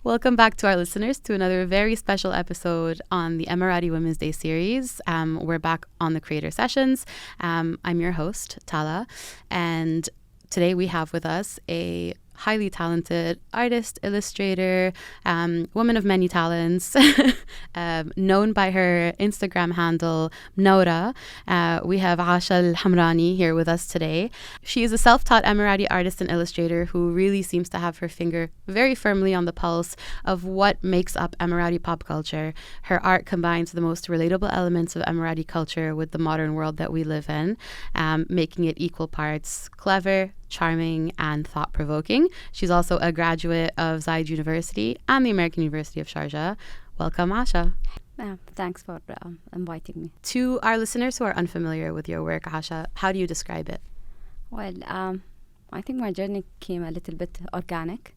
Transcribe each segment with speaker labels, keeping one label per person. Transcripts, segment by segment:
Speaker 1: Welcome back to our listeners to another very special episode on the Emirati Women's Day series. We're back on the Creator Sessions. I'm your host, Tala, and today we have with us a highly talented artist, illustrator, woman of many talents, known by her Instagram handle, mnawrah. We have Aysha Al Hamrani here with us today. She is a self-taught Emirati artist and illustrator who really seems to have her finger very firmly on the pulse of what makes up Emirati pop culture. Her art combines the most relatable elements of Emirati culture with the modern world that we live in, making it equal parts clever, charming, and thought-provoking. She's also a graduate of Zayed University and the American University of Sharjah. Welcome, Aysha.
Speaker 2: Thanks for inviting me.
Speaker 1: To our listeners who are unfamiliar with your work, Aysha, how do you describe it?
Speaker 2: Well, I think my journey came a little bit organic.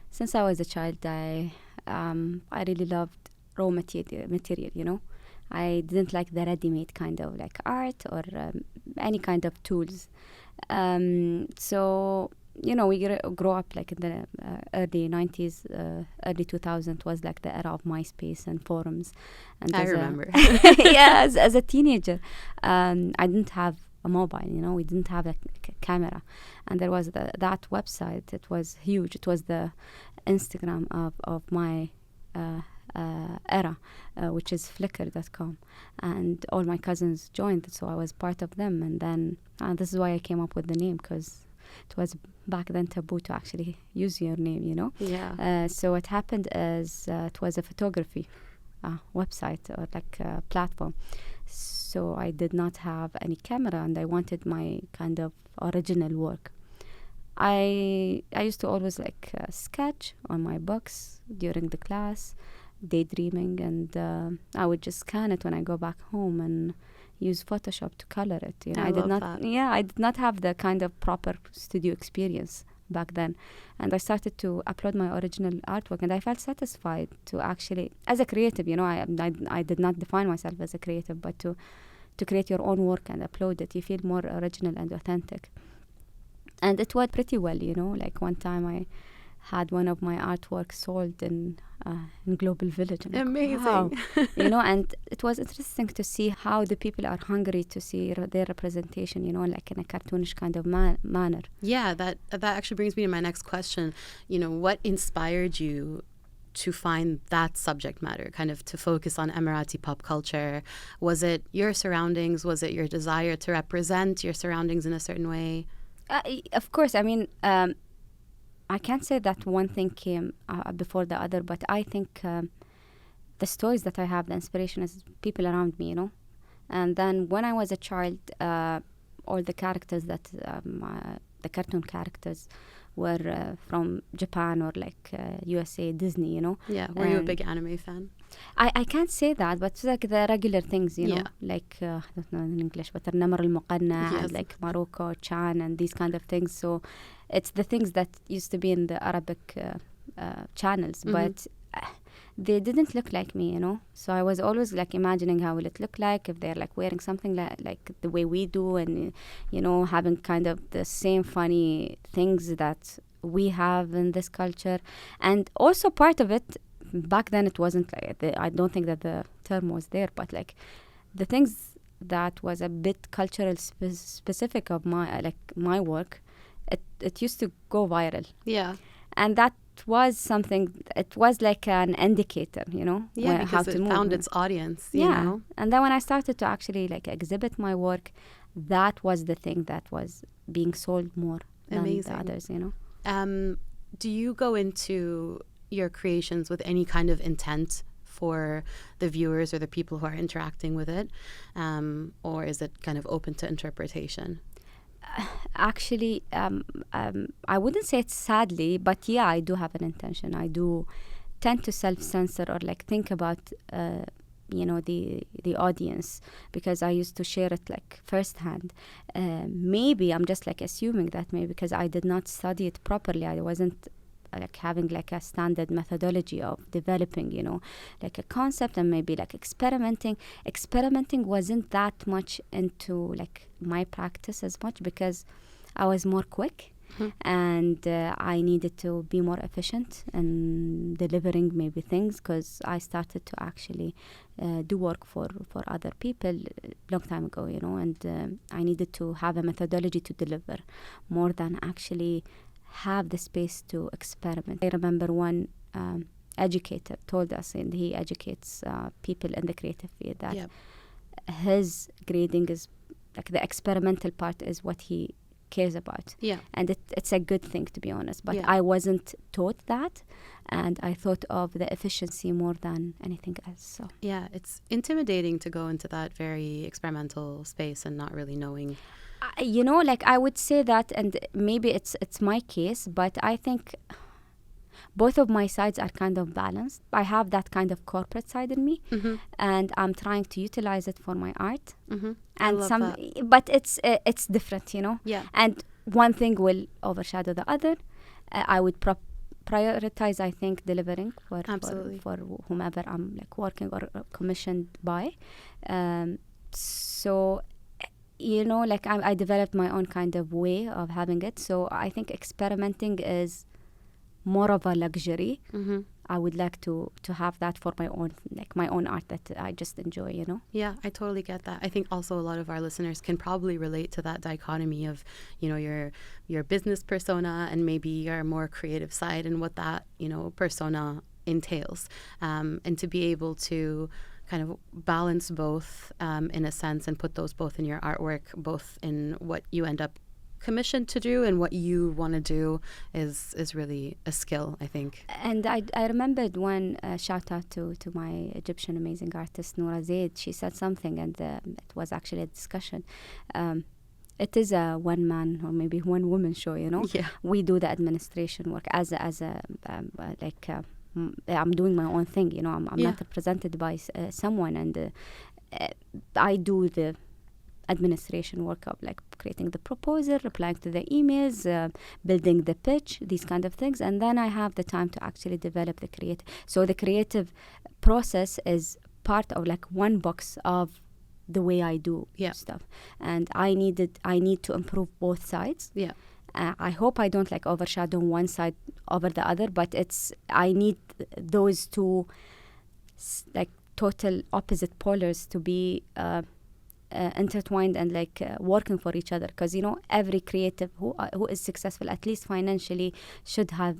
Speaker 2: Since I was a child, I really loved raw material, you know. I didn't like the ready-made kind of like art or any kind of tools. So, you know, we grew up like in the early 90s, early 2000s was like the era of MySpace and forums. And
Speaker 1: I remember.
Speaker 2: Yeah, as a teenager, I didn't have a mobile, you know, we didn't have like a camera. And there was that website, it was huge. It was the Instagram of my era, which is Flickr.com, and all my cousins joined, so I was part of them. And then this is why I came up with the name, because it was back then taboo to actually use your name, you know.
Speaker 1: Yeah.
Speaker 2: So what happened is it was a photography website or like a platform. So I did not have any camera, and I wanted my kind of original work. I used to always like sketch on my books during the class, daydreaming, and I would just scan it when I go back home and use Photoshop to color it. You know,
Speaker 1: I
Speaker 2: did
Speaker 1: love
Speaker 2: not.
Speaker 1: that.
Speaker 2: Yeah, I did not have the kind of proper studio experience back then, and I started to upload my original artwork, and I felt satisfied to actually, as a creative, you know, I did not define myself as a creative, but to create your own work and upload it, you feel more original and authentic. And it worked pretty well, you know. Like one time I had one of my artworks sold in Global Village. And
Speaker 1: Amazing.
Speaker 2: Wow. You know, and it was interesting to see how the people are hungry to see their representation, you know, like in a cartoonish kind of manner.
Speaker 1: Yeah, that actually brings me to my next question. You know, what inspired you to find that subject matter, kind of to focus on Emirati pop culture? Was it your surroundings? Was it your desire to represent your surroundings in a certain way?
Speaker 2: Of course, I mean, I can't say that one thing came before the other, but I think the stories that I have, the inspiration is people around me, you know. And then when I was a child, all the characters that, the cartoon characters were from Japan or like USA, Disney, you know.
Speaker 1: Yeah, were you a big anime fan?
Speaker 2: I can't say that, but it's like the regular things, you know,
Speaker 1: Yeah.
Speaker 2: like, I don't know in English, but النمر المقنع
Speaker 1: Yes.
Speaker 2: and like Morocco, Chan, and these kind of things. So it's the things that used to be in the Arabic channels, but they didn't look like me, you know. So I was always like imagining how will it look like if they're like wearing something like the way we do, and, you know, having kind of the same funny things that we have in this culture. And also part of it, back then it wasn't like I don't think that the term was there, but like the things that was a bit cultural specific of my work, it used to go viral.
Speaker 1: Yeah.
Speaker 2: And that was something, it was like an indicator, you know.
Speaker 1: Yeah, because it found its audience, you know.
Speaker 2: And then when I started to actually like exhibit my work, that was the thing that was being sold more than the others, you know.
Speaker 1: Do you go into your creations with any kind of intent for the viewers or the people who are interacting with it, or is it kind of open to interpretation?
Speaker 2: Actually, I wouldn't say it's sadly, but yeah, I do have an intention. I do tend to self-censor or like think about you know, the audience, because I used to share it like firsthand. Maybe I'm just like assuming that maybe because I did not study it properly, I wasn't like having like a standard methodology of developing, you know, like a concept, and maybe like experimenting wasn't that much into like my practice as much, because I was more quick. and I needed to be more efficient in delivering maybe things, because I started to actually do work for other people long time ago, you know, and I needed to have a methodology to deliver more than actually have the space to experiment. I remember one educator told us, and he educates people in the creative field, that his grading is like the experimental part is what he cares about. And it's a good thing, to be honest, but I wasn't taught that, and I thought of the efficiency more than anything else. So
Speaker 1: it's intimidating to go into that very experimental space and not really knowing.
Speaker 2: You know, like I would say that, and maybe it's my case, but I think both of my sides are kind of balanced. I have that kind of corporate side in me, and I'm trying to utilize it for my art. And but it's different, you know. And one thing will overshadow the other. I would prioritize, I think, delivering for whomever I'm like working or commissioned by. So, you know, like I developed my own kind of way of having it. So I think experimenting is more of a luxury. I would like to have that for my own art that I just enjoy, you know.
Speaker 1: Yeah, I totally get that. I think also a lot of our listeners can probably relate to that dichotomy of, you know, your business persona and maybe your more creative side, and what that, you know, persona entails, and to be able to kind of balance both in a sense, and put those both in your artwork, both in what you end up commissioned to do and what you want to do is really a skill, I think.
Speaker 2: And I remembered one shout out to my Egyptian amazing artist Noura Zaid. She said something, and it was actually a discussion. It is a one man or maybe one woman show, you know. We do the administration work as a I'm doing my own thing, you know. I'm not represented by someone, and I do the administration work of like creating the proposal, replying to the emails, building the pitch, these kind of things. And then I have the time to actually develop the creative. So the creative process is part of like one box of the way I do stuff. And I need to improve both sides. I hope I don't like overshadow one side over the other, but I need those two like total opposite polars to be intertwined and like working for each other, because, you know, every creative who is successful, at least financially, should have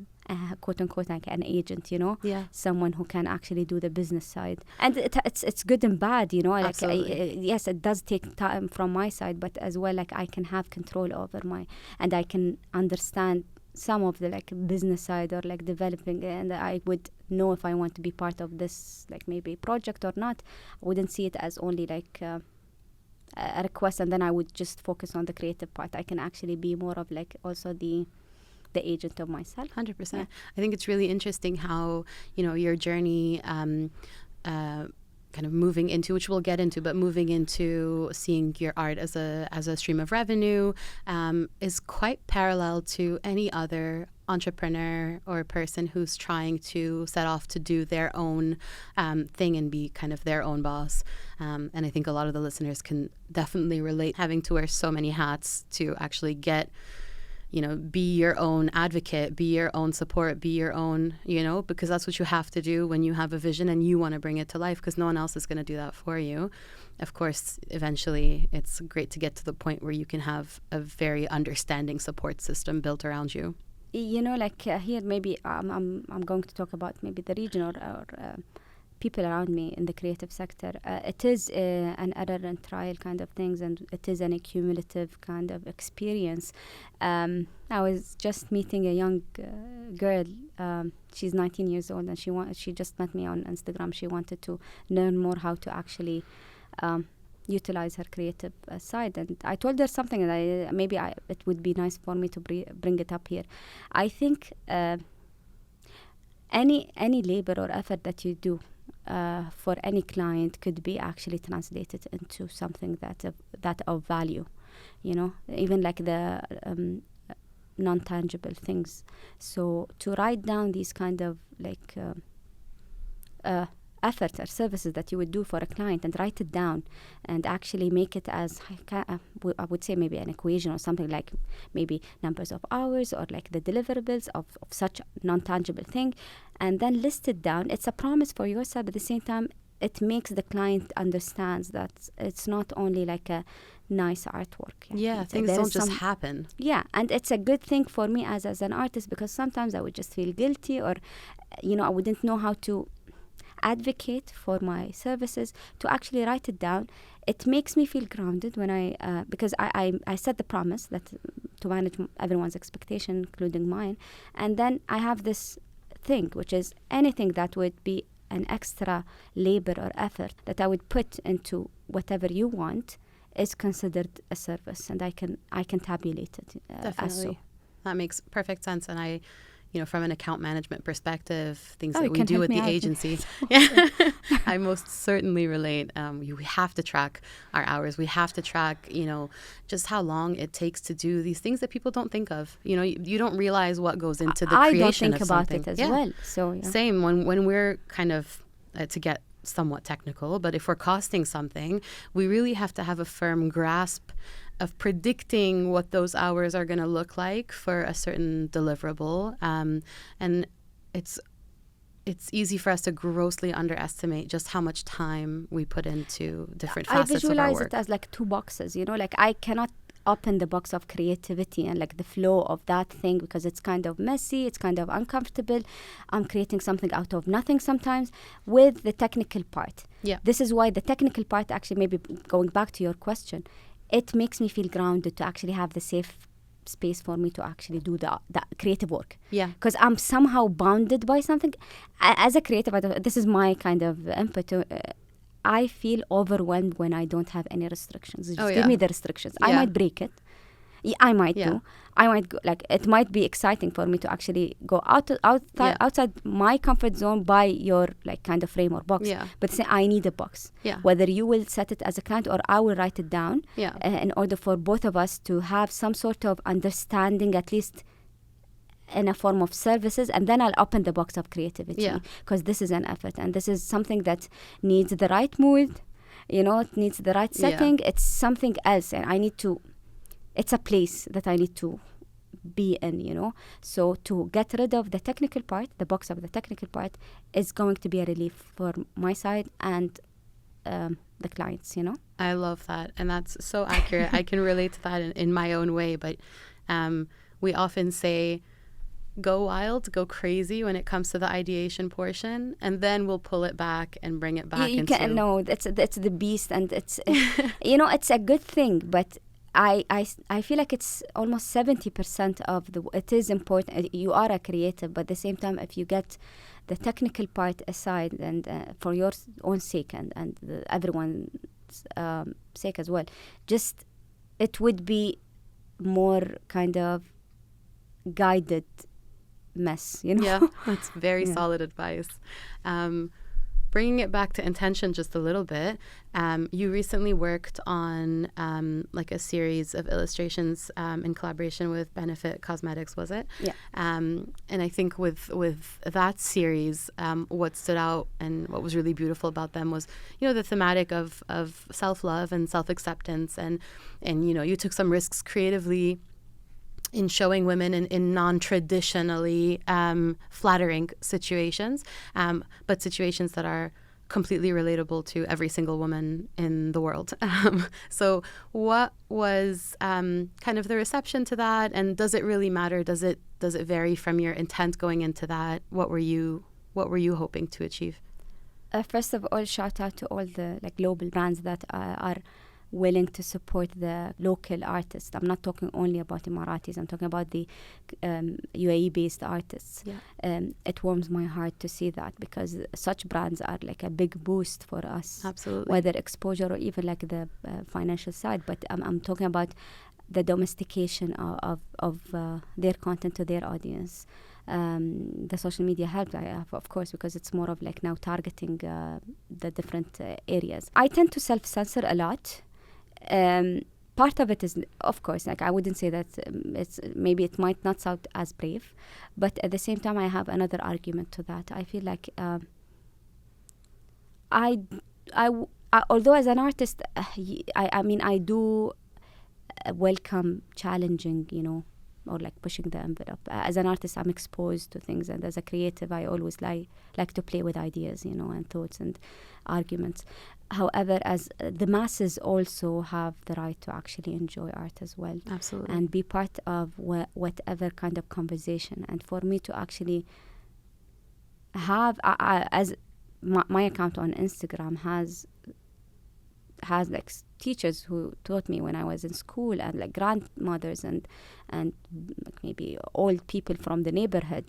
Speaker 2: quote unquote like an agent, you know, someone who can actually do the business side. And it's good and bad, you know, like yes, it does take time from my side, but as well, like I can have control over and I can understand some of the like business side or like developing, and I would know if I want to be part of this like maybe project or not. I wouldn't see it as only like a request, and then I would just focus on the creative part. I can actually be more of like also the agent of myself.
Speaker 1: 100%. I think it's really interesting how, you know, your journey kind of moving into, which we'll get into, but moving into seeing your art as a stream of revenue is quite parallel to any other entrepreneur or person who's trying to set off to do their own thing and be kind of their own boss. And I think a lot of the listeners can definitely relate, having to wear so many hats to actually get, you know, be your own advocate, be your own support, be your own, you know, because that's what you have to do when you have a vision and you want to bring it to life, because no one else is going to do that for you. Of course, eventually it's great to get to the point where you can have a very understanding support system built around you.
Speaker 2: You know, like here maybe I'm going to talk about maybe the region or people around me in the creative sector. It is an error and trial kind of things, and it is an accumulative kind of experience. I was just meeting a young girl. She's 19 years old, and she just met me on Instagram. She wanted to learn more how to actually utilize her creative side, and I told her something, and it would be nice for me to bring it up here. I think any labor or effort that you do for any client could be actually translated into something that of value, you know, even like the non-tangible things. So to write down these kind of like effort or services that you would do for a client and write it down and actually make it as I would say maybe an equation or something, like maybe numbers of hours or like the deliverables of such non-tangible thing, and then list it down. It's a promise for yourself, at the same time it makes the client understands that it's not only like a nice artwork.
Speaker 1: Yeah, things don't just happen.
Speaker 2: Yeah, and it's a good thing for me as an artist, because sometimes I would just feel guilty, or I wouldn't know how to advocate for my services. To actually write it down, it makes me feel grounded when because I set the promise that to manage everyone's expectation, including mine, and then I have this thing, which is anything that would be an extra labor or effort that I would put into whatever you want is considered a service, and I can tabulate it.
Speaker 1: Definitely. That makes perfect sense. And I, from an account management perspective, things that we do with the agency, I most certainly relate. We have to track our hours. We have to track, just how long it takes to do these things that people don't think of. You don't realize what goes into the creation of something.
Speaker 2: I don't think about it as well. So
Speaker 1: same when we're kind of to get somewhat technical, but if we're costing something, we really have to have a firm grasp of predicting what those hours are going to look like for a certain deliverable, and it's easy for us to grossly underestimate just how much time we put into different facets of our work.
Speaker 2: I visualize it as like two boxes, like I cannot open the box of creativity and like the flow of that thing, because it's kind of messy, it's kind of uncomfortable. I'm creating something out of nothing sometimes with the technical part.
Speaker 1: Yeah.
Speaker 2: This is why the technical part, actually, maybe going back to your question, it makes me feel grounded to actually have the safe space for me to actually do the creative work.
Speaker 1: Yeah.
Speaker 2: Because I'm somehow bounded by something. As a creative, this is my kind of input. I feel overwhelmed when I don't have any restrictions. Just give me the restrictions. I might break it. Yeah, I might do. I might go, it might be exciting for me to actually go outside my comfort zone by your kind of frame or box.
Speaker 1: Yeah.
Speaker 2: But say I need a box.
Speaker 1: Yeah.
Speaker 2: Whether you will set it as a client or I will write it down.
Speaker 1: Yeah.
Speaker 2: In order for both of us to have some sort of understanding, at least in a form of services, and then I'll open the box of creativity, because this is an effort and this is something that needs the right mood, it needs the right setting. It's something else, and it's a place that I need to be in, so to get rid of the technical part, the box of the technical part, is going to be a relief for my side and the clients.
Speaker 1: I love that, and that's so accurate. I can relate to that in my own way, but we often say go wild, go crazy when it comes to the ideation portion, and then we'll pull it back and bring it back into...
Speaker 2: No, that's the beast, and it's it's a good thing, but I feel like it's almost 70% of it is important. You are a creative, but at the same time, if you get the technical part aside, and for your own sake and everyone's sake as well, just it would be more kind of guided mess,
Speaker 1: Yeah, that's very solid advice. Bringing it back to intention just a little bit, you recently worked on a series of illustrations in collaboration with Benefit Cosmetics, was it?
Speaker 2: Yeah.
Speaker 1: And I think with that series, what stood out and what was really beautiful about them was, the thematic of self-love and self-acceptance, and you took some risks creatively in showing women in non-traditionally flattering situations, but situations that are completely relatable to every single woman in the world. So what was kind of the reception to that, and does it really matter? Does it vary from your intent going into that? What were you hoping to achieve?
Speaker 2: First of all, shout out to all the global brands that are willing to support the local artists. I'm not talking only about Emiratis. I'm talking about the UAE-based artists.
Speaker 1: Yeah.
Speaker 2: It warms my heart to see that, because such brands are a big boost for us.
Speaker 1: Absolutely.
Speaker 2: Whether exposure or even the financial side. But I'm talking about the domestication of their content to their audience. The social media helped, of course, because it's more of now targeting the different areas. I tend to self-censor a lot. Part of it is, of course, I wouldn't say that maybe it might not sound as brave, but at the same time I have another argument to that. I feel although as an artist, I do welcome challenging, or like pushing the envelope. As an artist, I'm exposed to things, and as a creative, I always like to play with ideas, and thoughts and arguments. However, as the masses also have the right to actually enjoy art as well.
Speaker 1: Absolutely.
Speaker 2: And be part of whatever kind of conversation. And for me to actually have, as my account on Instagram has like teachers who taught me when I was in school, and like grandmothers and like maybe old people from the neighborhood,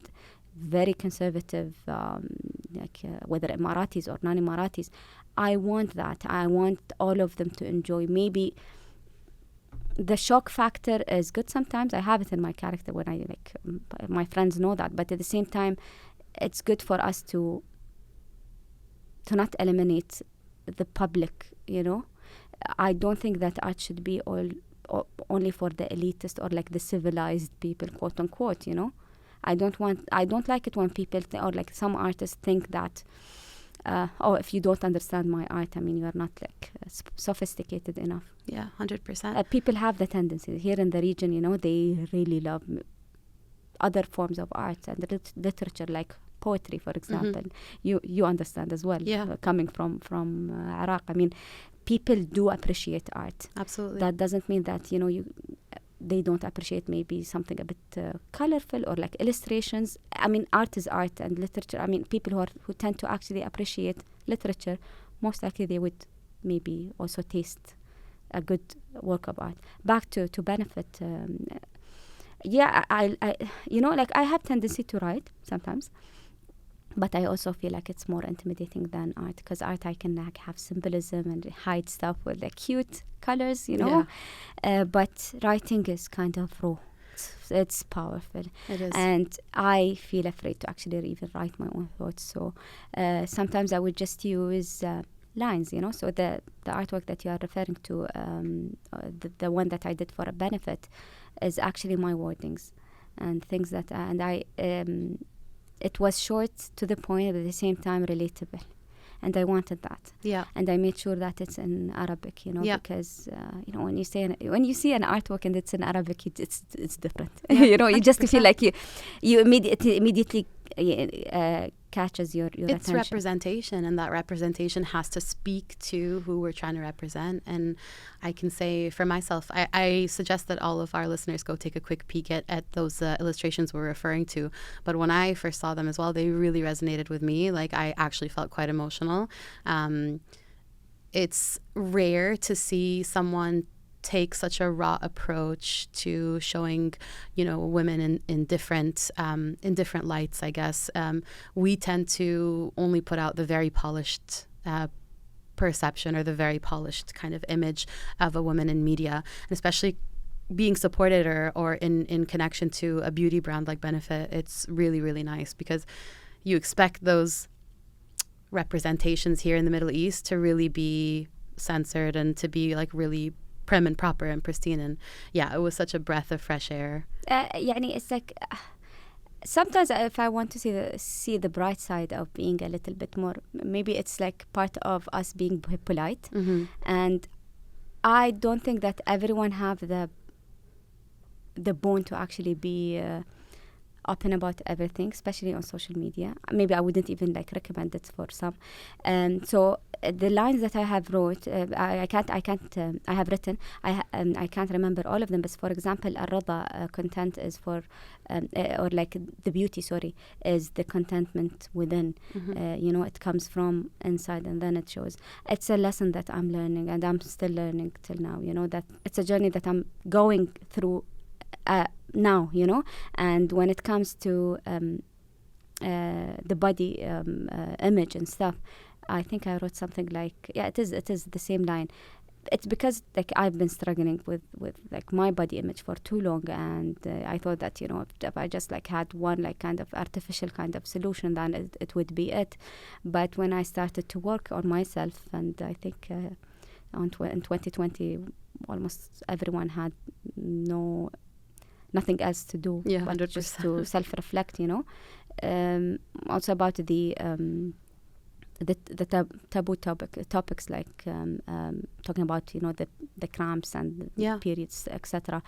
Speaker 2: very conservative, whether Emiratis or non-Emiratis. I want that. I want all of them to enjoy. Maybe the shock factor is good sometimes. I have it in my character when I my friends know that. But at the same time, it's good for us to not eliminate the public, I don't think that art should be only for the elitist or like the civilized people, quote unquote, I don't like it when people or like some artists think that if you don't understand my art, you are not like sophisticated enough.
Speaker 1: Yeah, 100%.
Speaker 2: People have the tendency here in the region, they really love other forms of art and literature, like poetry, for example. You understand as well.
Speaker 1: Yeah.
Speaker 2: Coming from Iraq, people do appreciate art.
Speaker 1: Absolutely.
Speaker 2: That doesn't mean that they don't appreciate maybe something a bit colorful or like illustrations. Art is art, and literature. People who tend to actually appreciate literature, most likely they would maybe also taste a good work of art. Back to benefit. I have tendency to write sometimes, but I also feel like it's more intimidating than art, because art I can like have symbolism and hide stuff with like cute colors, but writing is kind of raw. It's powerful.
Speaker 1: It is.
Speaker 2: And I feel afraid to actually even write my own thoughts. So sometimes I would just use lines, So the artwork that you are referring to, the one that I did for a benefit, is actually my wordings and things that, it was short to the point, but at the same time relatable. And I wanted that.
Speaker 1: Yeah.
Speaker 2: And I made sure that it's in Arabic, because, when you see an artwork and it's in Arabic, it's different.
Speaker 1: Yeah,
Speaker 2: you just feel like you immediately catches your
Speaker 1: it's
Speaker 2: attention.
Speaker 1: representation, and that representation has to speak to who we're trying to represent. And I can say for myself, I suggest that all of our listeners go take a quick peek at those illustrations we're referring to. But when I first saw them as well, they really resonated with me. Like, I actually felt quite emotional. It's rare to see someone take such a raw approach to showing, women in different lights, I guess. We tend to only put out the very polished perception, or the very polished kind of image of a woman in media, and especially being supported or in connection to a beauty brand like Benefit. It's really, really nice, because you expect those representations here in the Middle East to really be censored and to be like really prim and proper and pristine. And yeah, it was such a breath of fresh air.
Speaker 2: It's like sometimes if I want to see the bright side of being a little bit more, maybe it's like part of us being polite. And I don't think that everyone have the bone to actually be open about everything, especially on social media. Maybe I wouldn't even like recommend it for some. So the lines that I have wrote, I have written. I can't remember all of them. But for example, Al-Rada content is for, or like the beauty. Sorry, is the contentment within. It comes from inside and then it shows. It's a lesson that I'm learning, and I'm still learning till now. That it's a journey that I'm going through now, and when it comes to the body image and stuff, I think I wrote something like, it is the same line. It's because like I've been struggling with like my body image for too long, and I thought that if I just like had one like kind of artificial kind of solution, then it would be it. But when I started to work on myself, and I think in 2020 almost everyone had nothing else to do, but
Speaker 1: 100%.
Speaker 2: just to self-reflect, also about the taboo topics like talking about the cramps and the periods, etc.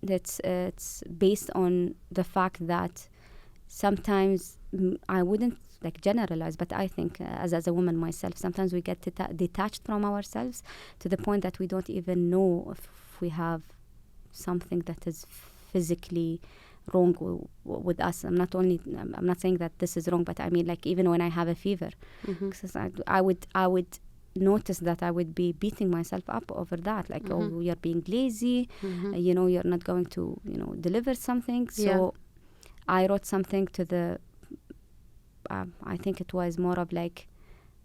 Speaker 2: It's based on the fact that sometimes I wouldn't like generalize, but I think as a woman myself, sometimes we get detached from ourselves to the point that we don't even know if we have something that is physically wrong with us. I'm not saying that this is wrong, but I mean, like, even when I have a fever, because I would notice that I would be beating myself up over that, like, oh, you're being lazy, you're not going to deliver something. So I wrote something to the I think it was more of like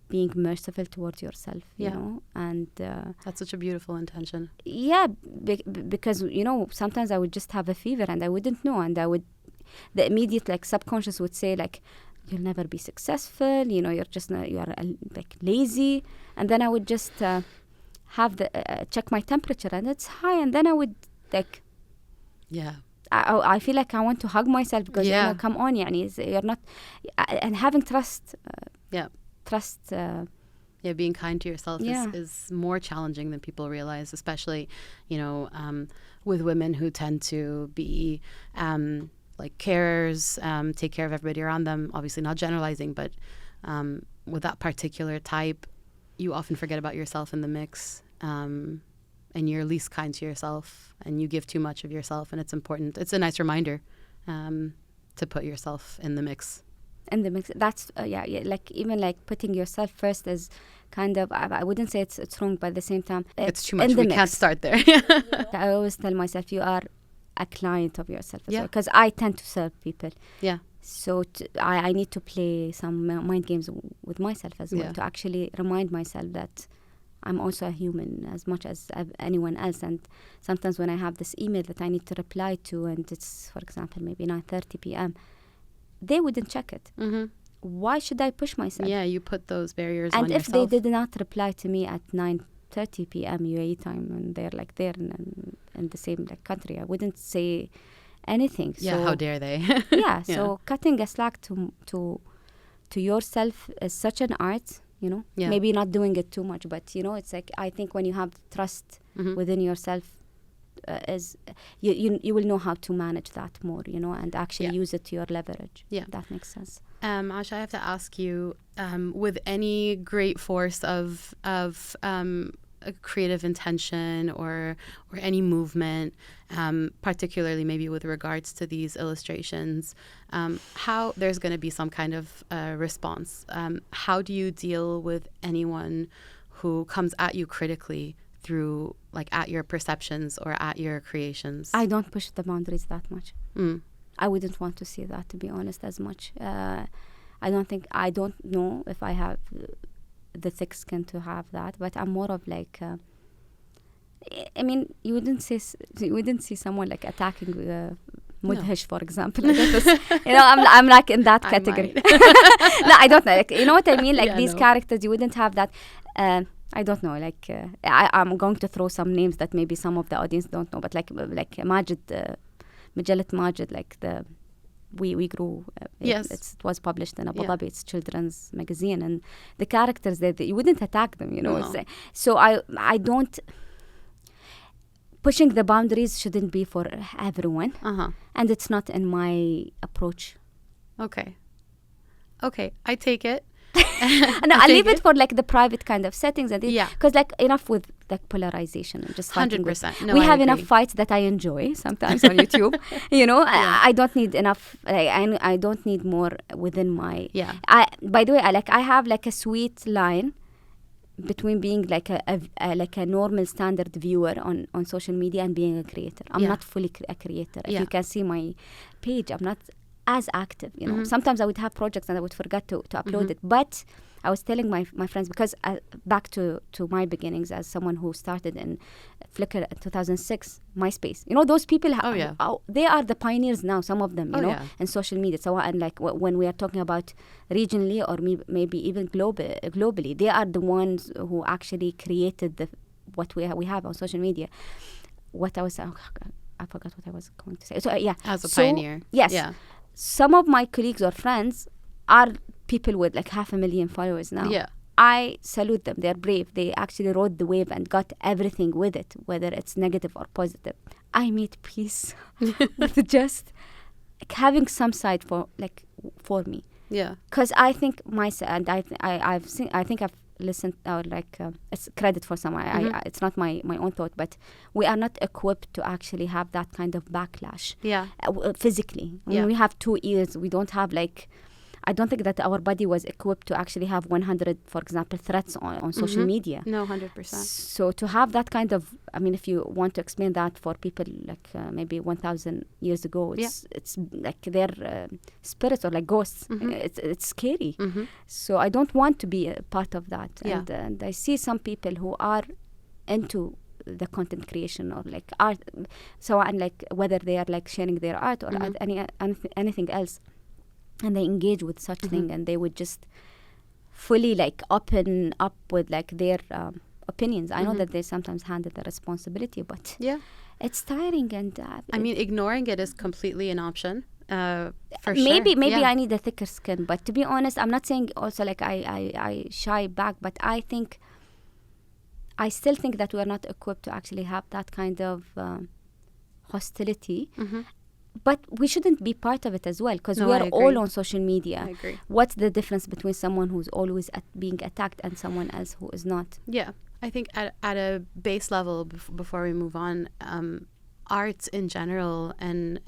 Speaker 2: being merciful towards yourself, you know, and
Speaker 1: that's such a beautiful intention.
Speaker 2: Yeah, because sometimes I would just have a fever and I wouldn't know, and the immediate like subconscious would say like, you'll never be successful, you're just you're like lazy, and then I would just have the check my temperature and it's high, and then I would like I feel like I want to hug myself because come on, you're not, and having trust. Trust.
Speaker 1: Being kind to yourself is more challenging than people realize, especially, with women who tend to be like carers, take care of everybody around them. Obviously not generalizing, but with that particular type, you often forget about yourself in the mix, and you're least kind to yourself, and you give too much of yourself, and it's important. It's a nice reminder to put yourself in the mix.
Speaker 2: That's like, even like putting yourself first is kind of, I wouldn't say it's wrong, but at the same time
Speaker 1: it's too much. We can't start there.
Speaker 2: I always tell myself, you are a client of yourself as well, because I tend to serve people. So I need to play some mind games with myself as well, to actually remind myself that I'm also a human as much as anyone else. And sometimes when I have this email that I need to reply to, and it's, for example, maybe 9:30 p.m., they wouldn't check it. Why should I push myself?
Speaker 1: Yeah, you put those barriers on yourself.
Speaker 2: And if they did not reply to me at 9:30 p.m. UAE time, and they're like there in the same like country, I wouldn't say anything.
Speaker 1: Yeah, how dare they?
Speaker 2: So cutting a slack to yourself is such an art, Maybe not doing it too much, but it's like, I think when you have trust within yourself, you will know how to manage that more, and actually use it to your leverage. That makes sense.
Speaker 1: Aysha, I have to ask you, with any great force of a creative intention or any movement, particularly maybe with regards to these illustrations, how there's going to be some kind of response. How do you deal with anyone who comes at you critically through, like, at your perceptions or at your creations?
Speaker 2: I don't push the boundaries that much. I wouldn't want to see that, to be honest, as much. I don't know if I have the thick skin to have that, but I'm more of like, I mean, you wouldn't see someone like attacking Mudhish, for example. I'm like in that category. No, I don't know. Like, you know what I mean? Like, these characters, you wouldn't have that. I don't know. Like, I'm going to throw some names that maybe some of the audience don't know, but like Majid, Majalat Majid, like we grew. It was published in Abu Dhabi. It's children's magazine, and the characters there, you wouldn't attack them. So I don't. Pushing the boundaries shouldn't be for everyone, and it's not in my approach.
Speaker 1: Okay, I take it.
Speaker 2: No, I leave it for like the private kind of settings, and because like enough with like polarization and just
Speaker 1: 100%.
Speaker 2: No, we have enough fights that I enjoy sometimes on YouTube. I don't need enough. I don't need more within my. By the way, I have like a sweet line between being like a normal standard viewer on social media and being a creator. I'm not fully a creator. If you can see my page, I'm not as active, Sometimes I would have projects and I would forget to upload it. But I was telling my friends, because back to my beginnings as someone who started in Flickr in 2006, MySpace. Those people, they are the pioneers now, some of them, in social media. So, and like when we are talking about regionally or maybe even globally, they are the ones who actually created what we have on social media. What I was, I forgot what I was going to say. So,
Speaker 1: as a pioneer.
Speaker 2: Yes. Yeah. Some of my colleagues or friends are people with like 500,000 followers now.
Speaker 1: Yeah.
Speaker 2: I salute them. They're brave. They actually rode the wave and got everything with it, whether it's negative or positive. I made peace with just like, having some side for me.
Speaker 1: Yeah.
Speaker 2: Because I think and I think I've listened or it's credit for someone. It's not my own thought, but we are not equipped to actually have that kind of backlash.
Speaker 1: Yeah.
Speaker 2: Physically.
Speaker 1: Yeah.
Speaker 2: When we have 2 ears, we don't have I don't think that our body was equipped to actually have 100, for example, threats on social media.
Speaker 1: No, 100%.
Speaker 2: So to have that kind of, I mean, if you want to explain that for people maybe 1,000 years ago, it's like their spirits or like ghosts. It's scary. So I don't want to be a part of that.
Speaker 1: Yeah.
Speaker 2: And I see some people who are into the content creation or like art, so and like whether they are like sharing their art or anything else. And they engage with such thing, and they would just fully like open up with like their opinions. I know that they sometimes handle the responsibility, but it's tiring. And
Speaker 1: I mean, ignoring it is completely an option. For
Speaker 2: maybe
Speaker 1: sure.
Speaker 2: I need a thicker skin, but to be honest, I'm not saying also like I shy back, but I still think that we are not equipped to actually have that kind of hostility. But we shouldn't be part of it as well, because we are all on social media.
Speaker 1: I agree.
Speaker 2: What's the difference between someone who's always being attacked and someone else who is not?
Speaker 1: Yeah. I think at a base level, before we move on, art in general and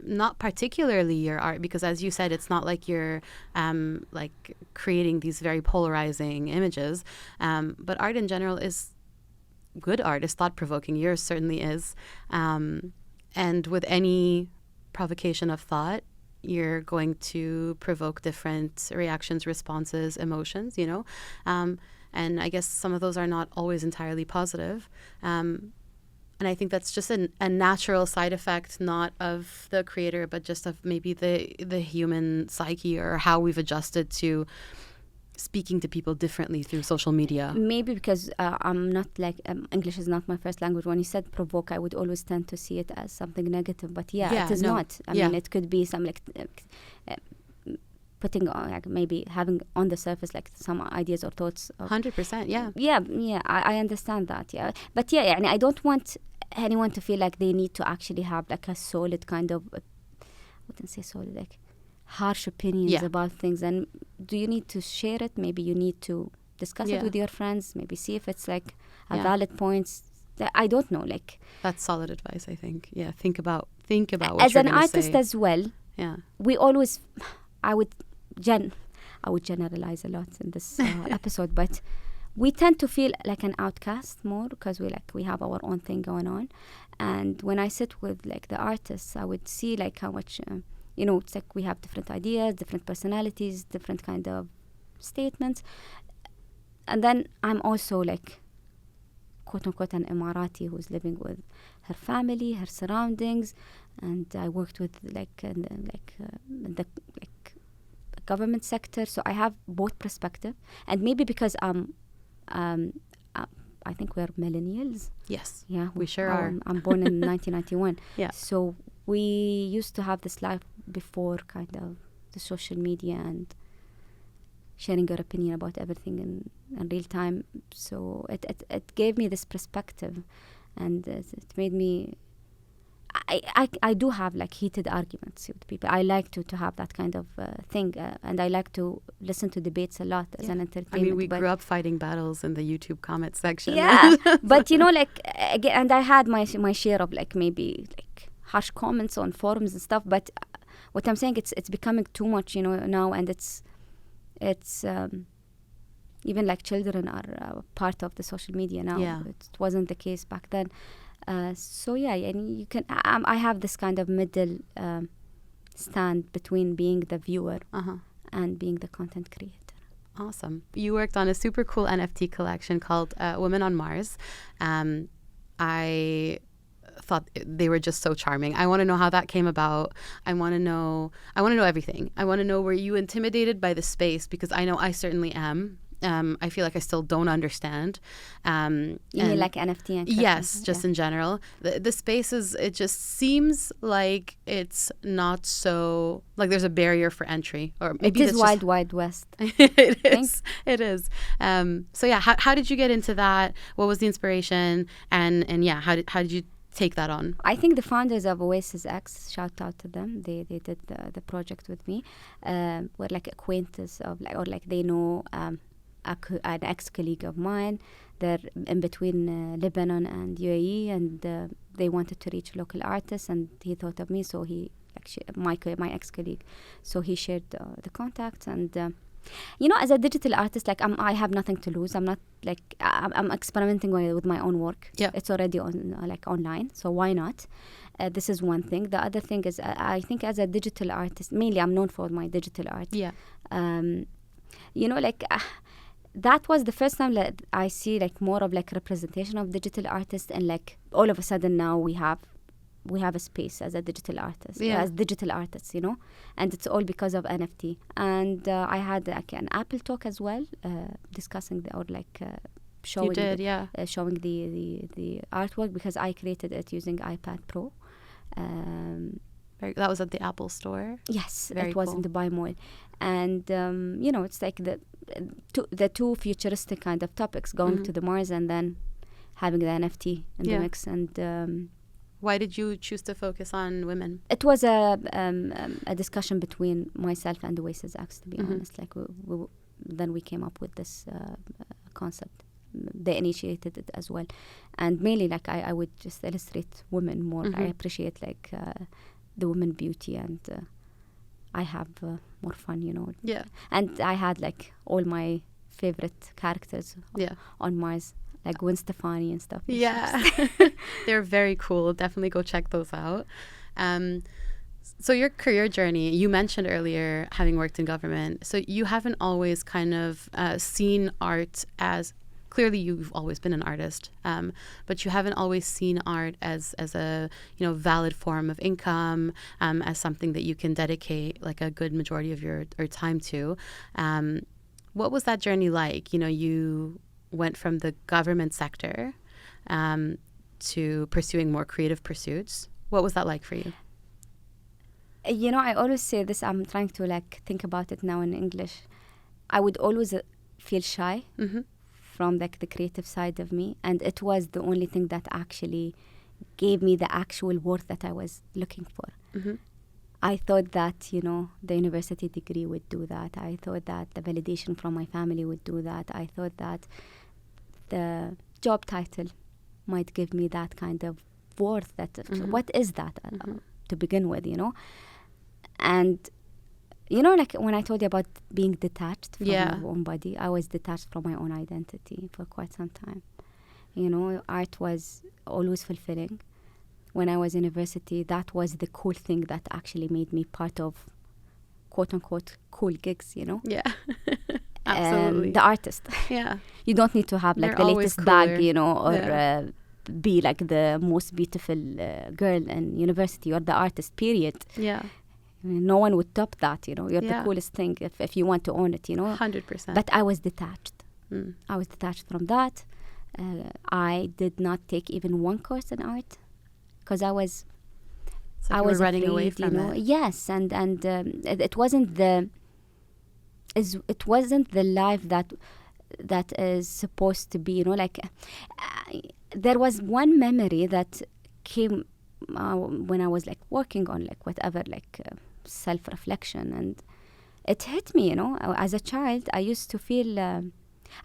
Speaker 1: not particularly your art, because as you said, it's not like you're like creating these very polarizing images, but art in general is good art, is thought-provoking. Yours certainly is. And with any provocation of thought, you're going to provoke different reactions, responses, emotions, you know. And I guess some of those are not always entirely positive. And I think that's just a natural side effect, not of the creator, but just of maybe the human psyche, or how we've adjusted to speaking to people differently through social media.
Speaker 2: Maybe because I'm not like English is not my first language. When you said provoke, I would always tend to see it as something negative, but it is not. I mean, it could be some like putting on, like maybe having on the surface like some ideas or thoughts.
Speaker 1: 100%.
Speaker 2: I understand that. But and I don't want anyone to feel like they need to actually have like a solid kind of, I wouldn't say solid, like harsh opinions about things. And do you need to share it? Maybe you need to discuss it with your friends, maybe see if it's like a valid points. I don't know, like
Speaker 1: that's solid advice, I think. Think about what
Speaker 2: as
Speaker 1: you're
Speaker 2: an artist
Speaker 1: say.
Speaker 2: as well. We always, I would generalize a lot in this episode, but we tend to feel like an outcast more because we have our own thing going on. And when I sit with like the artists, I would see like how much it's like we have different ideas, different personalities, different kind of statements. And then I'm also like, quote unquote, an Emirati who's living with her family, her surroundings. And I worked with the government sector. So I have both perspective. And maybe because I think we're millennials.
Speaker 1: Yes.
Speaker 2: Yeah.
Speaker 1: We sure are.
Speaker 2: I'm born in 1991.
Speaker 1: Yeah.
Speaker 2: So we used to have this life before kind of the social media and sharing your opinion about everything in real time. So it gave me this perspective, and it made me. I do have like heated arguments with people. I like to have that kind of thing, and I like to listen to debates a lot as an entertainment.
Speaker 1: I mean, we grew up fighting battles in the YouTube comment section.
Speaker 2: Yeah, but like again, and I had my share of like maybe like harsh comments on forums and stuff. But what I'm saying, it's becoming too much, now, and it's even like children are part of the social media now.
Speaker 1: Yeah.
Speaker 2: It wasn't the case back then. So and you can. I have this kind of middle stand between being the viewer and being the content creator.
Speaker 1: Awesome. You worked on a super cool NFT collection called Women on Mars. I thought they were just so charming. I want to know how that came about. I want to know everything. I want to know, were you intimidated by the space? Because I know I certainly am. I feel like I still don't understand.
Speaker 2: You mean like NFT and crypto?
Speaker 1: Yes, just in general. The space it just seems like it's not so, like there's a barrier for entry. Or maybe
Speaker 2: it is wild west.
Speaker 1: It is. So yeah, how did you get into that? What was the inspiration? And yeah, how did you take that on?
Speaker 2: I think the founders of Oasis X, shout out to them. They did the project with me. Were like acquaintances of they know an ex-colleague of mine. They're in between Lebanon and UAE, and they wanted to reach local artists, and he thought of me. So he my ex-colleague, so he shared the contacts, and as a digital artist, like I have nothing to lose. I'm not like I'm experimenting with my own work.
Speaker 1: Yeah,
Speaker 2: it's already on online, so why not? This is one thing. The other thing is I think as a digital artist, mainly I'm known for my digital art.
Speaker 1: Yeah.
Speaker 2: That was the first time that I see like more of like representation of digital artists, and like all of a sudden now we have a space as a digital artist, as digital artists, and it's all because of NFT. And I had like an Apple talk as well, discussing showing showing the artwork, because I created it using iPad Pro.
Speaker 1: That was at the Apple store.
Speaker 2: Yes,
Speaker 1: Very
Speaker 2: it was
Speaker 1: cool.
Speaker 2: in Dubai Mall, and it's like the two futuristic kind of topics, going to the Mars and then having the NFT in the mix. And
Speaker 1: why did you choose to focus on women?
Speaker 2: It was a discussion between myself and Oasis X, to be honest. Like then we came up with this concept. They initiated it as well, and mainly like I would just illustrate women more. I appreciate like the women beauty, and I have more fun,
Speaker 1: Yeah.
Speaker 2: And I had like all my favorite characters on Mars, like Gwen Stefani and stuff.
Speaker 1: Yeah. They're very cool. Definitely go check those out. So your career journey, you mentioned earlier having worked in government. So you haven't always kind of seen art as, clearly you've always been an artist, but you haven't always seen art as a valid form of income, as something that you can dedicate like a good majority of your time to. What was that journey like? You went from the government sector to pursuing more creative pursuits. What was that like for you?
Speaker 2: I always say this. I'm trying to like think about it now in English. I would always feel shy from like the creative side of me, and it was the only thing that actually gave me the actual worth that I was looking for. I thought that the university degree would do that. I thought that the validation from my family would do that. I thought that the job title might give me that kind of worth. That what is that to begin with, and like when I told you about being detached from my own body, I was detached from my own identity for quite some time. Art was always fulfilling. When I was in university, that was the cool thing that actually made me part of quote unquote cool gigs,
Speaker 1: Yeah. Absolutely.
Speaker 2: The artist.
Speaker 1: Yeah.
Speaker 2: You don't need to have like
Speaker 1: They're
Speaker 2: the latest bag, or be like the most beautiful girl in university. You're the artist, period.
Speaker 1: Yeah.
Speaker 2: No one would top that, You're the coolest thing if you want to own it,
Speaker 1: 100%.
Speaker 2: But I was detached. I was detached from that. I did not take even one course in art because I was
Speaker 1: running
Speaker 2: afraid,
Speaker 1: away from it.
Speaker 2: Yes, and it wasn't the life that is supposed to be, there was one memory that came when I was like working on like whatever, like self-reflection, and it hit me, as a child. I used to feel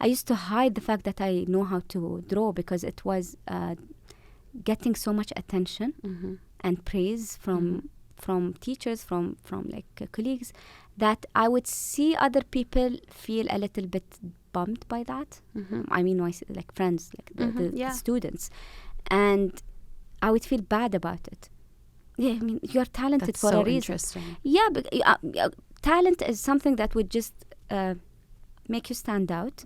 Speaker 2: I used to hide the fact that I know how to draw, because it was getting so much attention and praise from teachers, from like colleagues, that I would see other people feel a little bit bummed by that. I mean, like friends, like the students, and I would feel bad about it. Yeah, I mean, you're talented.
Speaker 1: That's
Speaker 2: for
Speaker 1: so
Speaker 2: a reason.
Speaker 1: Interesting.
Speaker 2: Yeah, but talent is something that would just make you stand out.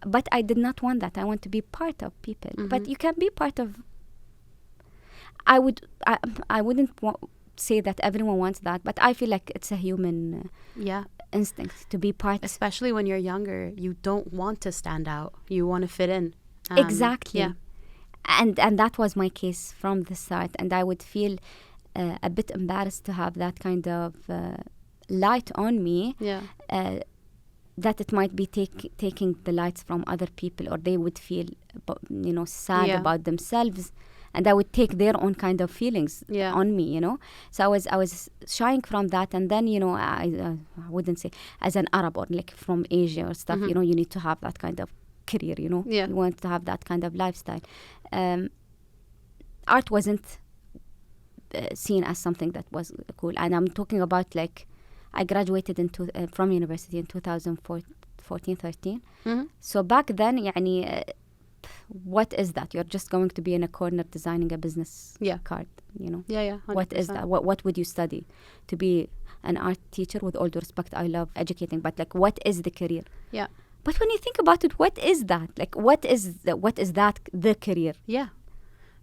Speaker 2: But I did not want that. I want to be part of people. But you can be part of. I wouldn't say that everyone wants that, but I feel like it's a human instinct to be part.
Speaker 1: Especially when you're younger, you don't want to stand out. You want to fit in.
Speaker 2: Exactly.
Speaker 1: Yeah.
Speaker 2: And that was my case from the start. And I would feel a bit embarrassed to have that kind of light on me.
Speaker 1: Yeah.
Speaker 2: That it might be taking the lights from other people, or they would feel, sad about themselves, and I would take their own kind of feelings on me, So I was shying from that, and then I wouldn't say as an Arab or like from Asia or stuff. You need to have that kind of career. You want to have that kind of lifestyle. Art wasn't seen as something that was cool, and I'm talking about like. I graduated from university in 2014-13. So back then, what is that? You're just going to be in a corner designing a business card,
Speaker 1: Yeah, 100%.
Speaker 2: What is that? What would you study? To be an art teacher, with all due respect, I love educating, but like, what is the career?
Speaker 1: Yeah.
Speaker 2: But when you think about it, what is that? Like, what is that, the career?
Speaker 1: Yeah.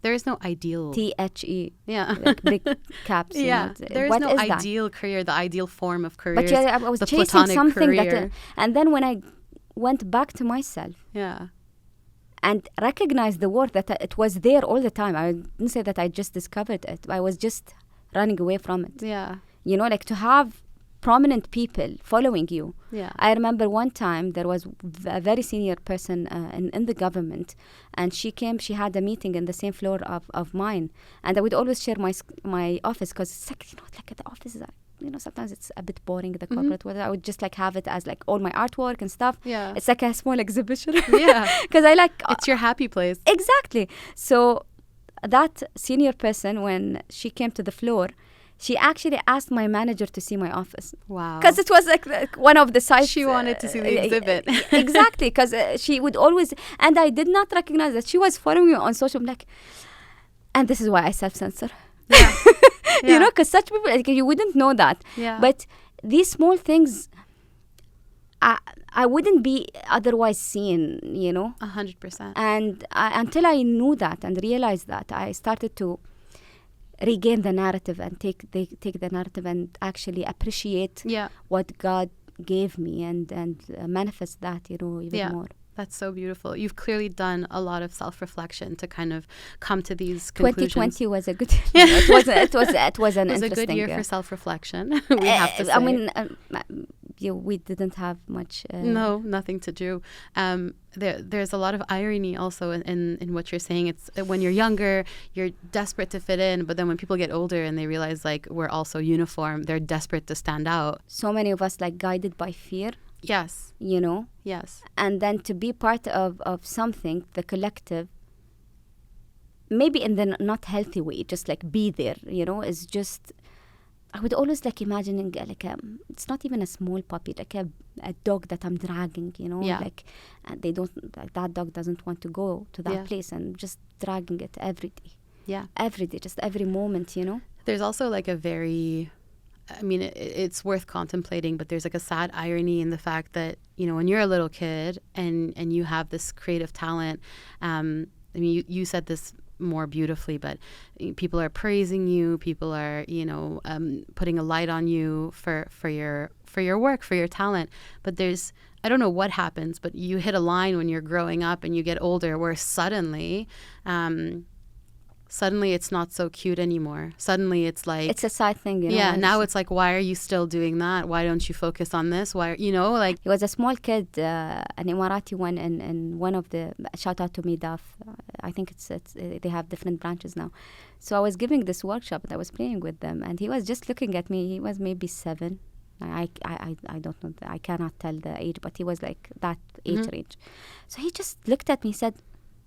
Speaker 1: There is no ideal.
Speaker 2: THE.
Speaker 1: Yeah.
Speaker 2: Like big caps.
Speaker 1: Yeah. There is no ideal career, the ideal form of career.
Speaker 2: But I was chasing something that. And then when I went back to myself.
Speaker 1: Yeah.
Speaker 2: And recognized the work that it was there all the time. I didn't say that I just discovered it. I was just running away from it.
Speaker 1: Yeah.
Speaker 2: Like to have prominent people following you.
Speaker 1: Yeah.
Speaker 2: I remember one time there was a very senior person in the government, and she had a meeting in the same floor of mine, and I would always share my office, because it's like the offices are, sometimes it's a bit boring, the corporate world. I would just like have it as like all my artwork and stuff.
Speaker 1: Yeah.
Speaker 2: It's like a small exhibition.
Speaker 1: Yeah.
Speaker 2: Because I like...
Speaker 1: it's your happy place.
Speaker 2: Exactly. So that senior person, when she came to the floor, she actually asked my manager to see my office.
Speaker 1: Wow.
Speaker 2: Because it was like one of the sites.
Speaker 1: She wanted to see the exhibit.
Speaker 2: Exactly. Because she would always... And I did not recognize that she was following me on social. I'm like... And this is why I self-censor.
Speaker 1: Yeah. Yeah.
Speaker 2: Because such people, like, you wouldn't know that.
Speaker 1: Yeah.
Speaker 2: But these small things, I wouldn't be otherwise seen,
Speaker 1: 100%.
Speaker 2: And until I knew that and realized that, I started to regain the narrative and take the narrative and actually appreciate what God gave me and manifest that, even more.
Speaker 1: That's so beautiful. You've clearly done a lot of self-reflection to kind of come to these conclusions.
Speaker 2: 2020 was a good year. It was an interesting
Speaker 1: It was a good year for self-reflection, we have to say.
Speaker 2: I mean, we didn't have much...
Speaker 1: No, nothing to do. There's a lot of irony also in what you're saying. It's when you're younger, you're desperate to fit in, but then when people get older and they realize like we're all so uniform, they're desperate to stand out.
Speaker 2: So many of us like guided by fear.
Speaker 1: Yes.
Speaker 2: Yes. And then to be part of something, the collective, maybe in the not healthy way, just like be there, is just... I would always like imagining like it's not even a small puppy, like a dog that I'm dragging, like, and they don't, like, that dog doesn't want to go to that place, and just dragging it every day.
Speaker 1: Yeah.
Speaker 2: Every day, just every moment,
Speaker 1: There's also like a very... I mean, it's worth contemplating, but there's like a sad irony in the fact that, when you're a little kid and you have this creative talent, I mean, you said this more beautifully, but people are praising you, people are, putting a light on you for your work, for your talent. But there's, I don't know what happens, but you hit a line when you're growing up and you get older where suddenly it's not so cute anymore. Suddenly it's like... It's
Speaker 2: a side thing,
Speaker 1: Yeah, now it's like, why are you still doing that? Why don't you focus on this? Why, like...
Speaker 2: He was a small kid, an Emirati one, in one of the... Shout out to Midaf. I think it's they have different branches now. So I was giving this workshop and I was playing with them, and he was just looking at me. He was maybe 7. I don't know. I cannot tell the age, but he was like that age range. So he just looked at me and said,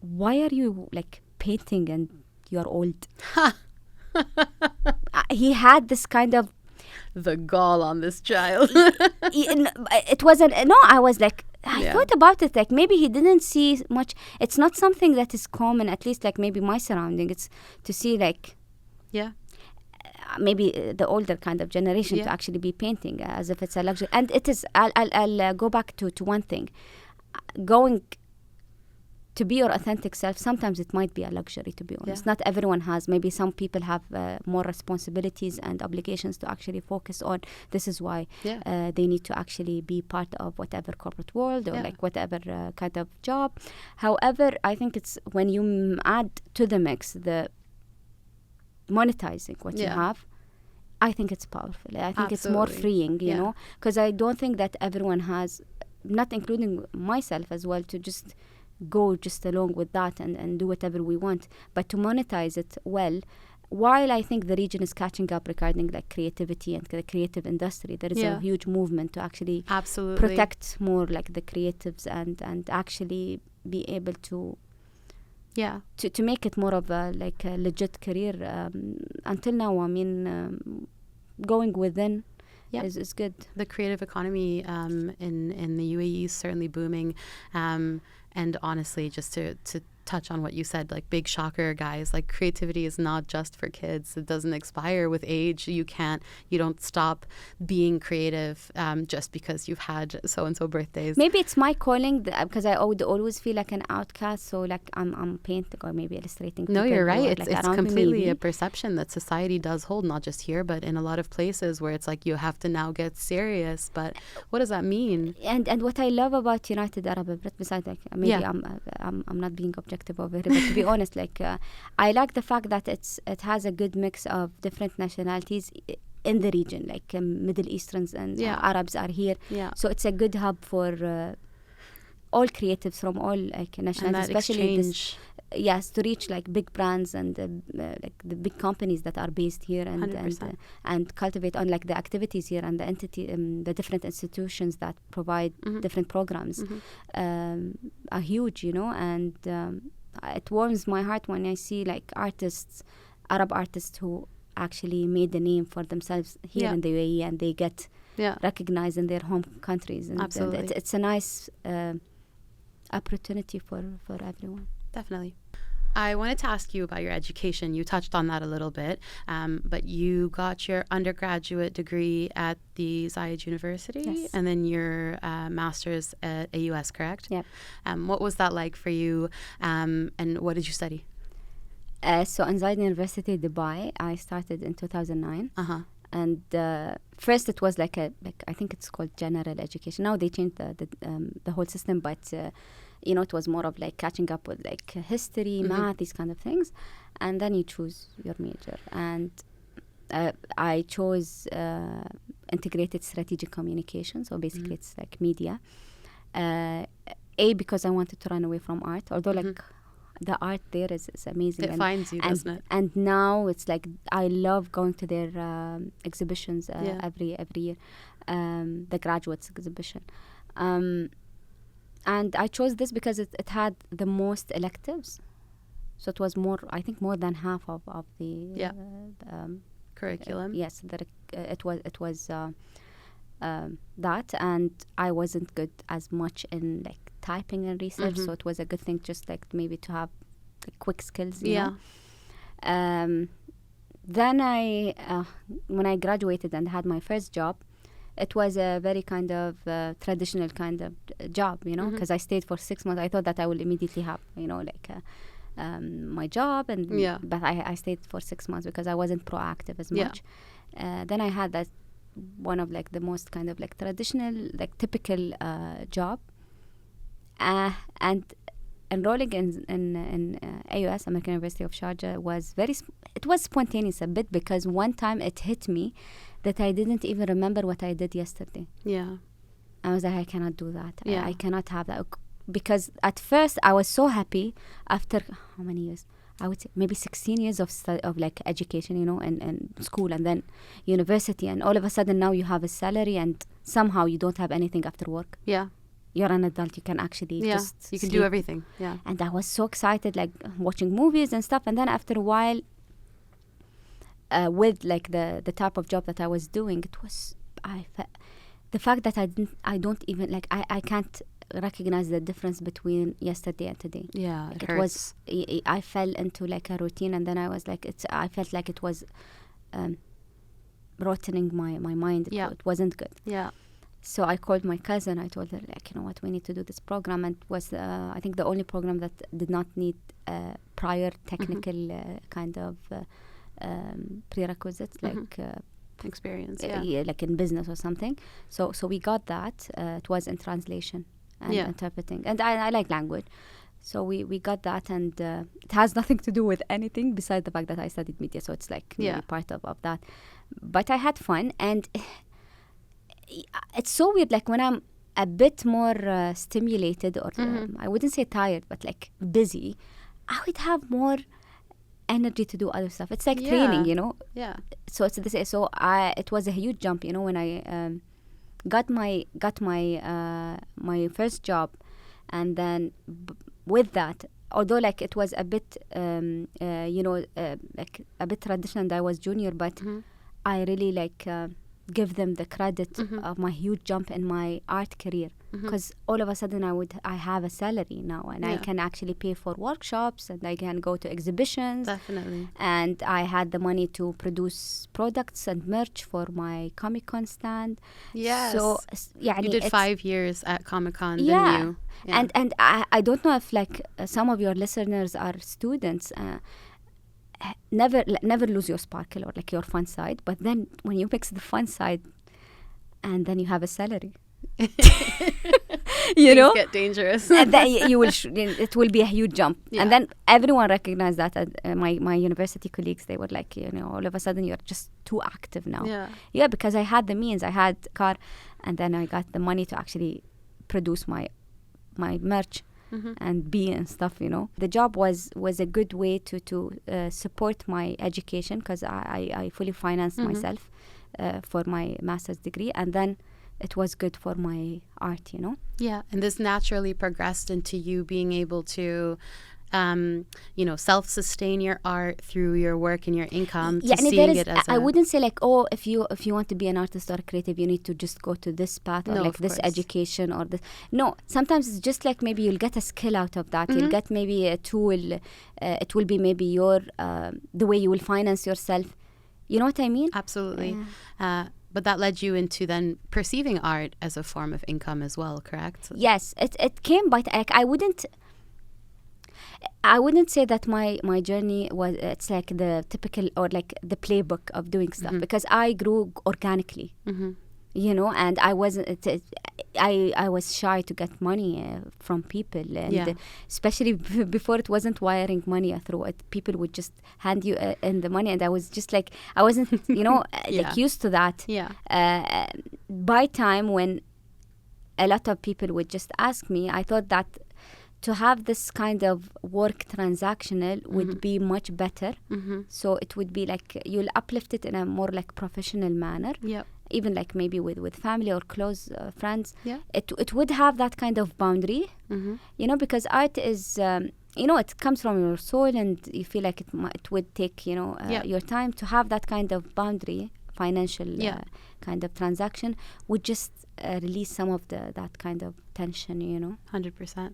Speaker 2: why are you like painting and you're old? He had this kind of...
Speaker 1: The gall on this child.
Speaker 2: It wasn't... No, I was like... I thought about it, like maybe he didn't see much. It's not something that is common, at least like maybe my surrounding. It's to see like... Yeah. Maybe the older kind of generation to actually be painting as if it's a luxury. And it is... I'll go back to one thing. Going to be your authentic self, sometimes it might be a luxury, to be honest. Not everyone has. Maybe some people have more responsibilities and obligations to actually focus on. This is why they need to actually be part of whatever corporate world or like whatever kind of job. However, I think it's when you add to the mix the monetizing what you have, I think it's powerful. I think it's more freeing, you know, because I don't think that everyone has, not including myself as well, to just go just along with that and do whatever we want, but to monetize it well. While I think the region is catching up regarding like creativity and the creative industry, there is a huge movement to actually protect more like the creatives and actually be able to to make it more of a like a legit career. Until now, I mean, going within is good.
Speaker 1: The creative economy in the UAE is certainly booming. And honestly, just to touch on what you said, like big shocker, guys, like creativity is not just for kids. It doesn't expire with age. You don't stop being creative just because you've had so-and-so birthdays.
Speaker 2: Maybe it's my calling because I would always feel like an outcast. So like I'm painting or maybe illustrating.
Speaker 1: No, you're right. It's completely a perception that society does hold, not just here, but in a lot of places where it's like you have to now get serious. But what does that mean?
Speaker 2: And what I love about United Arab Emirates, besides like maybe I'm not being objective over it, but to be honest, like I like the fact that it has a good mix of different nationalities in the region, like Middle Easterns and Arabs are here. So it's a good hub for all creatives from all like nationalities, especially this, to reach like big brands and like the big companies that are based here and cultivate on like the activities here and the entity the different institutions that provide different programs are huge, you know, and it warms my heart when I see like Arab artists who actually made the name for themselves here in the UAE and they get recognized in their home countries. And it's a nice opportunity for everyone.
Speaker 1: Definitely. I wanted to ask you about your education. You touched on that a little bit, but you got your undergraduate degree at the Zayed University and then your master's at AUS, correct?
Speaker 2: Yep.
Speaker 1: What was that like for you, and what did you study?
Speaker 2: So in Zayed University, Dubai, I started in 2009. And first it was like I think it's called general education. Now they changed the whole system, but you know, it was more of like catching up with like history, math, these kind of things, and then you choose your major. And I chose integrated strategic communication, so basically it's like media. Because I wanted to run away from art, although like the art there is amazing.
Speaker 1: It finds you, doesn't it?
Speaker 2: And now it's like I love going to their exhibitions every year, the graduates exhibition. And I chose this because it had the most electives. So it was I think more than half of the
Speaker 1: curriculum.
Speaker 2: Yes, it was that, and I wasn't good as much in like typing and research, so it was a good thing just like maybe to have like, quick skills, you know. Then when I graduated and had my first job, it was a very kind of traditional kind of job, you know, because I stayed for 6 months. I thought that I will immediately have, you know, like my job, and but I stayed for 6 months because I wasn't proactive as much. Then I had that one of like the most kind of like traditional, like typical job, and enrolling in AUS, American University of Sharjah, was it was spontaneous a bit, because one time it hit me that I didn't even remember what I did yesterday. I was like, I cannot do that. I cannot have that, because at first I was so happy after how many years? I would say maybe 16 years of like education, you know, and school, and then university, and all of a sudden now you have a salary and somehow you don't have anything after work. You're an adult, you can actually just
Speaker 1: you can
Speaker 2: sleep.
Speaker 1: do everything.
Speaker 2: And I was so excited, like watching movies and stuff, and then after a while with like the type of job that I was doing, it was the fact that I don't even like I can't recognize the difference between yesterday and today.
Speaker 1: Like
Speaker 2: it hurts. I fell into like a routine, and then I was like I felt like it was rotting my mind. It wasn't good. So I called my cousin. I told her, like, you know what, we need to do this program. And it was, I think, the only program that did not need prior technical kind of prerequisites, like
Speaker 1: experience,
Speaker 2: like in business or something. So we got that. It was in translation and interpreting. And I like language. So we got that, and it has nothing to do with anything besides the fact that I studied media. So it's like maybe part of that. But I had fun, and it's so weird. Like when I'm a bit more stimulated, or I wouldn't say tired, but like busy, I would have more energy to do other stuff. It's like training, you know.
Speaker 1: Yeah.
Speaker 2: So it's this. So it was a huge jump, you know, when I got my my first job, and then with that, although like it was a bit you know, like a bit traditional, and I was junior, but I really like give them the credit of my huge jump in my art career, because all of a sudden I have a salary now, and I can actually pay for workshops, and I can go to exhibitions.
Speaker 1: Definitely.
Speaker 2: And I had the money to produce products and merch for my Comic-Con stand.
Speaker 1: Yes.
Speaker 2: So
Speaker 1: you did 5 years at Comic-Con,
Speaker 2: yeah.
Speaker 1: didn't you?
Speaker 2: Yeah. And I don't know if like some of your listeners are students. Never lose your sparkle or like your fun side, but then when you mix the fun side and then you have a salary, you know,
Speaker 1: get dangerous.
Speaker 2: and then you will it will be a huge jump. And then everyone recognized that. My university colleagues, they were like, you know, all of a sudden you're just too active now. Yeah, because I had the means, I had car, and then I got the money to actually produce my merch and be and stuff, you know. The job was a good way to support my education, because I fully financed myself for my master's degree, and then it was good for my art, you know.
Speaker 1: Yeah, and this naturally progressed into you being able to you know, self-sustain your art through your work and your income.
Speaker 2: Yeah,
Speaker 1: to
Speaker 2: and
Speaker 1: seeing it as
Speaker 2: I wouldn't say like, oh, if you want to be an artist or a creative, you need to just go to this path or like this education or this. No, sometimes it's just like maybe you'll get a skill out of that. You'll get maybe a tool. It will be maybe your the way you will finance yourself. You know what I mean?
Speaker 1: Absolutely. But that led you into then perceiving art as a form of income as well, correct?
Speaker 2: Yes, it came, but like I wouldn't say that my journey was, it's like the typical or like the playbook of doing stuff, because I grew organically, you know, and I wasn't, I was shy to get money from people, and especially before it wasn't wiring money through it. People would just hand you in the money, and I was just like, I wasn't, you know, like used to that. By time when a lot of people would just ask me, I thought that to have this kind of work transactional would be much better. So it would be like you'll uplift it in a more like professional manner. Even like maybe with family or close friends. It would have that kind of boundary, you know, because art is, you know, it comes from your soul, and you feel like it would take, you know, your time to have that kind of boundary, financial kind of transaction would just release some of that kind of tension, you know.
Speaker 1: 100%.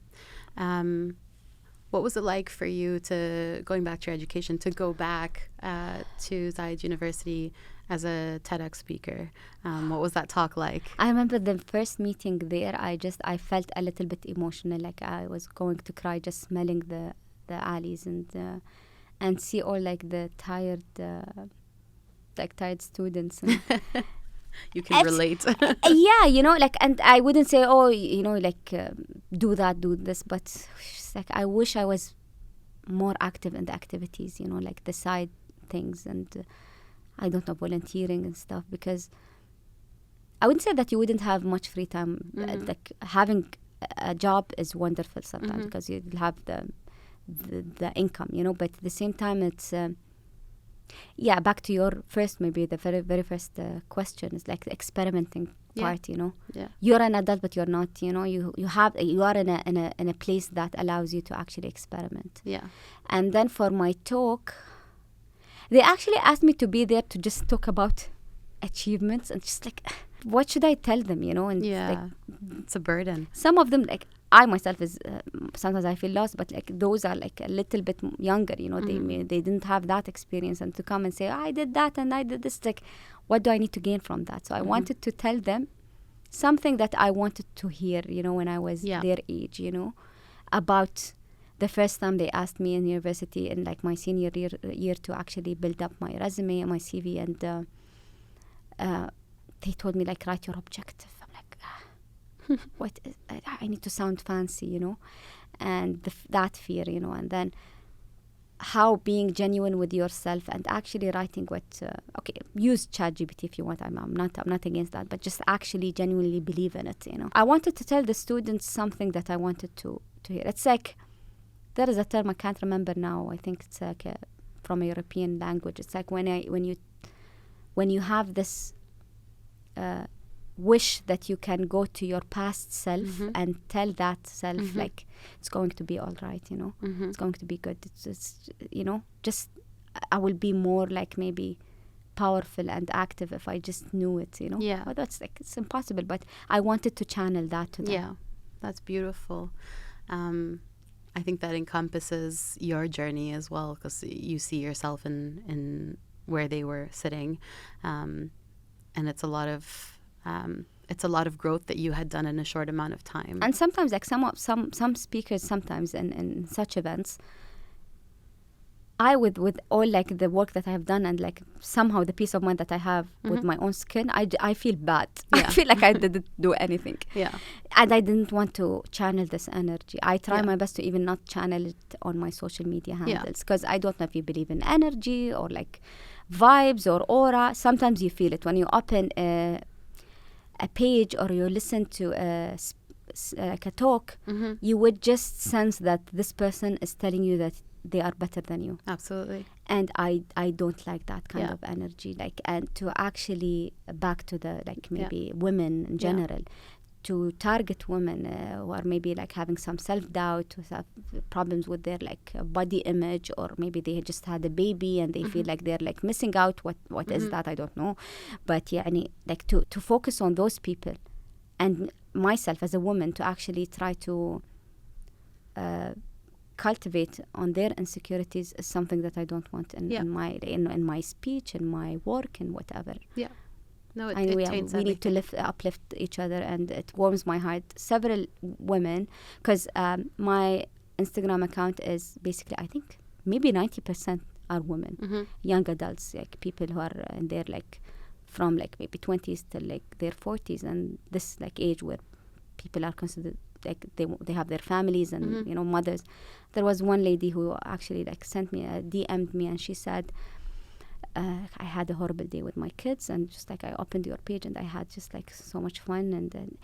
Speaker 1: What was it like for you to, going back to your education, to go back to Zayed University as a TEDx speaker? What was that talk like?
Speaker 2: I remember the first meeting there, I felt a little bit emotional, like I was going to cry just smelling the alleys and see all like the tired students. And
Speaker 1: you can relate.
Speaker 2: Yeah, you know, like, and I wouldn't say, oh, you know, like do this, but it's like I wish I was more active in the activities, you know, like the side things, and I don't know, volunteering and stuff, because I wouldn't say that you wouldn't have much free time. Like having a job is wonderful sometimes, because you'll have the income, you know, but at the same time it's back to your first, maybe the very, very first question is like the experimenting part, you know. You're an adult, but you're not, you know, you are in a place that allows you to actually experiment. And then for my talk, they actually asked me to be there to just talk about achievements, and just like, what should I tell them, you know? And like,
Speaker 1: it's a burden.
Speaker 2: Some of them, like I myself is sometimes I feel lost, but like those are like a little bit younger, you know. They didn't have that experience, and to come and say, I did that and I did this, like, what do I need to gain from that? So I wanted to tell them something that I wanted to hear, when I was their age, about the first time they asked me in university in like my senior year to actually build up my resume and my CV, and they told me like, write your objective. I'm like, what is, I need to sound fancy, and that fear, and then how being genuine with yourself and actually writing what use ChatGPT if you want. I'm not against that, but just actually genuinely believe in it. I wanted to tell the students something that I wanted to hear. It's like, there is a term I can't remember now. I think it's like from a European language. It's like when you have this wish that you can go to your past self and tell that self like it's going to be all right, it's going to be good. It's just I will be more like maybe powerful and active if I just knew it,
Speaker 1: Yeah.
Speaker 2: Well, that's like, it's impossible, but I wanted to channel that to them.
Speaker 1: Yeah, that's beautiful. I think that encompasses your journey as well, because you see yourself in where they were sitting, and it's a lot of growth that you had done in a short amount of time.
Speaker 2: And sometimes, like some speakers, sometimes in such events, I with all like the work that I have done and like somehow the peace of mind that I have with my own skin, I feel bad.
Speaker 1: Yeah.
Speaker 2: I feel like I didn't do anything.
Speaker 1: Yeah.
Speaker 2: And I didn't want to channel this energy. I try my best to even not channel it on my social media handles, because I don't know if you believe in energy or like vibes or aura. Sometimes you feel it when you open a page or you listen to like a talk. You would just sense that this person is telling you that they are better than you.
Speaker 1: Absolutely.
Speaker 2: And I don't like that kind of energy. Like, and to actually back to the like maybe women in general, to target women who are maybe like having some self-doubt, who have problems with their like body image, or maybe they just had a baby and they feel like they're like missing out. What is that? I don't know. But like to focus on those people, and myself as a woman to actually try to cultivate on their insecurities is something that I don't want in my speech, in my work, and whatever.
Speaker 1: Yeah. No,
Speaker 2: And we
Speaker 1: taints
Speaker 2: need to uplift each other, and it warms my heart. Several women, because my Instagram account is basically, I think, maybe 90% are women, young adults, like people who are in their like, from like maybe 20s to like their 40s, and this like age where people are considered like they have their families and mothers. There was one lady who actually like sent me DM'd me, and she said, I had a horrible day with my kids, and just like I opened your page and I had just like so much fun, and then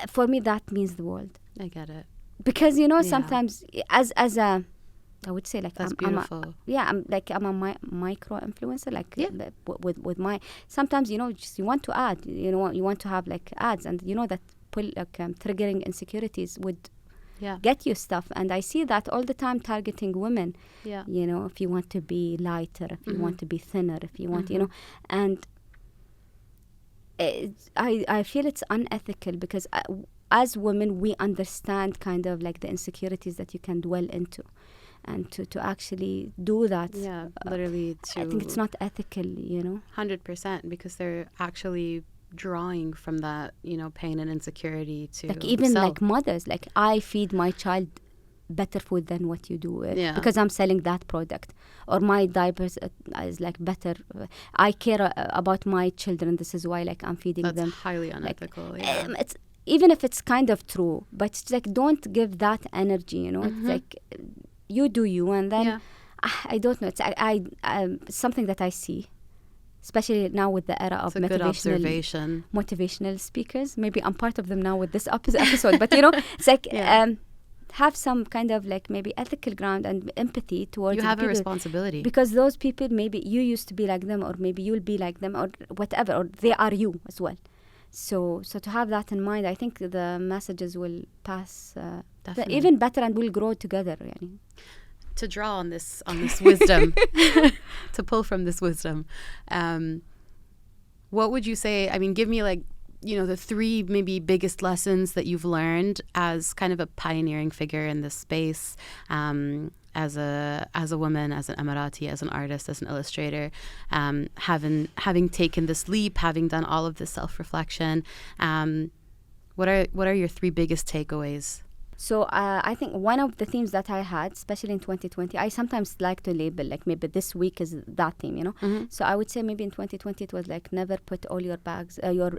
Speaker 2: for me that means the world.
Speaker 1: I get it,
Speaker 2: because sometimes as a, I would say like
Speaker 1: that's beautiful.
Speaker 2: I'm a micro influencer, like with my, sometimes just you want to add, you want to have like ads, and that triggering insecurities would get you stuff. And I see that all the time targeting women. If you want to be lighter, if you want to be thinner, if you want, and I feel it's unethical, because as women we understand kind of like the insecurities that you can dwell into, and to actually do that,
Speaker 1: literally,
Speaker 2: I think it's not ethical,
Speaker 1: 100%, because they're actually drawing from that, pain and insecurity to
Speaker 2: like even
Speaker 1: sell.
Speaker 2: like mothers, like I feed my child better food than what you do, because I'm selling that product, or my diapers is like better. I care about my children. This is why like I'm feeding them.
Speaker 1: That's highly unethical.
Speaker 2: It's even if it's kind of true, but it's like don't give that energy. It's like you do you, and then I don't know. It's something that I see. Especially now with the era of motivational speakers. Maybe I'm part of them now with this episode. But, it's like have some kind of like maybe ethical ground and empathy towards
Speaker 1: you have
Speaker 2: people,
Speaker 1: a responsibility.
Speaker 2: because those people, maybe you used to be like them, or maybe you'll be like them, or whatever, or they are you as well. So to have that in mind, I think the messages will pass even better, and we'll grow together.
Speaker 1: To draw on this wisdom, to pull from this wisdom, what would you say? I mean, give me like, the 3 maybe biggest lessons that you've learned as kind of a pioneering figure in this space, and as a woman, as an Emirati, as an artist, as an illustrator, having taken this leap, having done all of this self-reflection, what are your 3 biggest takeaways?
Speaker 2: So I think one of the themes that I had, especially in 2020, I sometimes like to label, like maybe this week is that theme, you know.
Speaker 1: Mm-hmm.
Speaker 2: So I would say maybe in 2020 it was like never put all your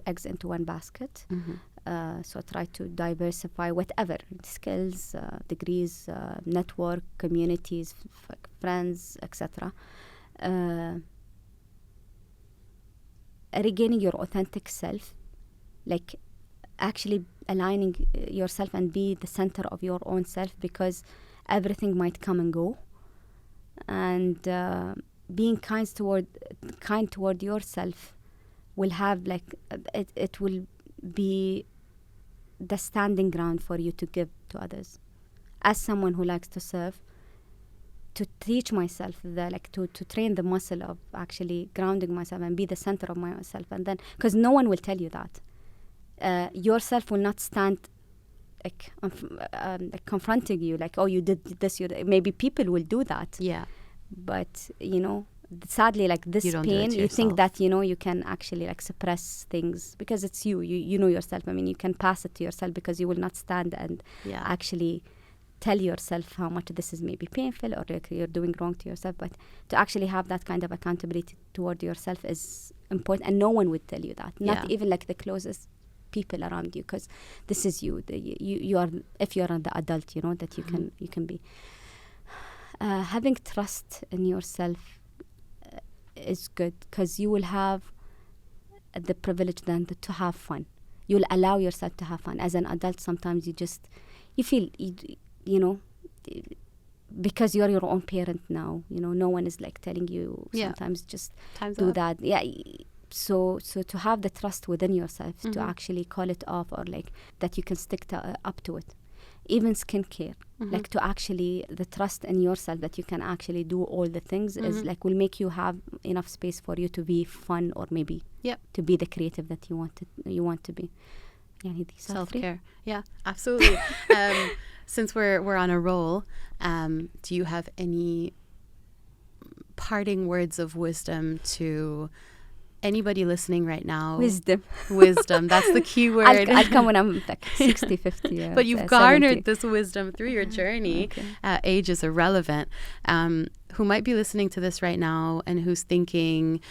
Speaker 2: eggs into one basket.
Speaker 1: Mm-hmm.
Speaker 2: So try to diversify whatever skills, degrees, network, communities, friends, etc. Regaining your authentic self, like actually aligning yourself and be the center of your own self, because everything might come and go, and being kind toward yourself will have like it will be the standing ground for you to give to others. As someone who likes to serve, to teach myself to train the muscle of actually grounding myself and be the center of myself, and then because no one will tell you that. Yourself will not stand like confronting you, like, oh, you did this. Maybe people will do that.
Speaker 1: Yeah.
Speaker 2: But, you know, sadly, like this pain, you think that, you know, you can actually like suppress things because it's you know yourself. I mean, you can pass it to yourself because you will not stand and actually tell yourself how much this is maybe painful or like you're doing wrong to yourself. But to actually have that kind of accountability toward yourself is important, and no one would tell you that. Not even like the closest people around you, because this is you. You are, if you are the adult, you know that you can be. Having trust in yourself is good, because you will have the privilege then to have fun. You'll allow yourself to have fun. As an adult, sometimes you feel, you know, because you're your own parent now, you know, no one is like telling you sometimes just
Speaker 1: Time's
Speaker 2: do
Speaker 1: up.
Speaker 2: that. Yeah. So to have the trust within yourself to actually call it off, or like that you can stick up to it. Even skincare, like to actually the trust in yourself that you can actually do all the things is like will make you have enough space for you to be fun, or maybe to be the creative that you want to be. Yeah,
Speaker 1: Self-care. Yeah, absolutely. Since we're on a roll, do you have any parting words of wisdom to anybody listening right now?
Speaker 2: Wisdom.
Speaker 1: That's the key word.
Speaker 2: I'll come when I'm like 60, 50.
Speaker 1: But you've garnered this wisdom through your journey.
Speaker 2: Okay.
Speaker 1: Age is irrelevant. Who might be listening to this right now and who's thinking,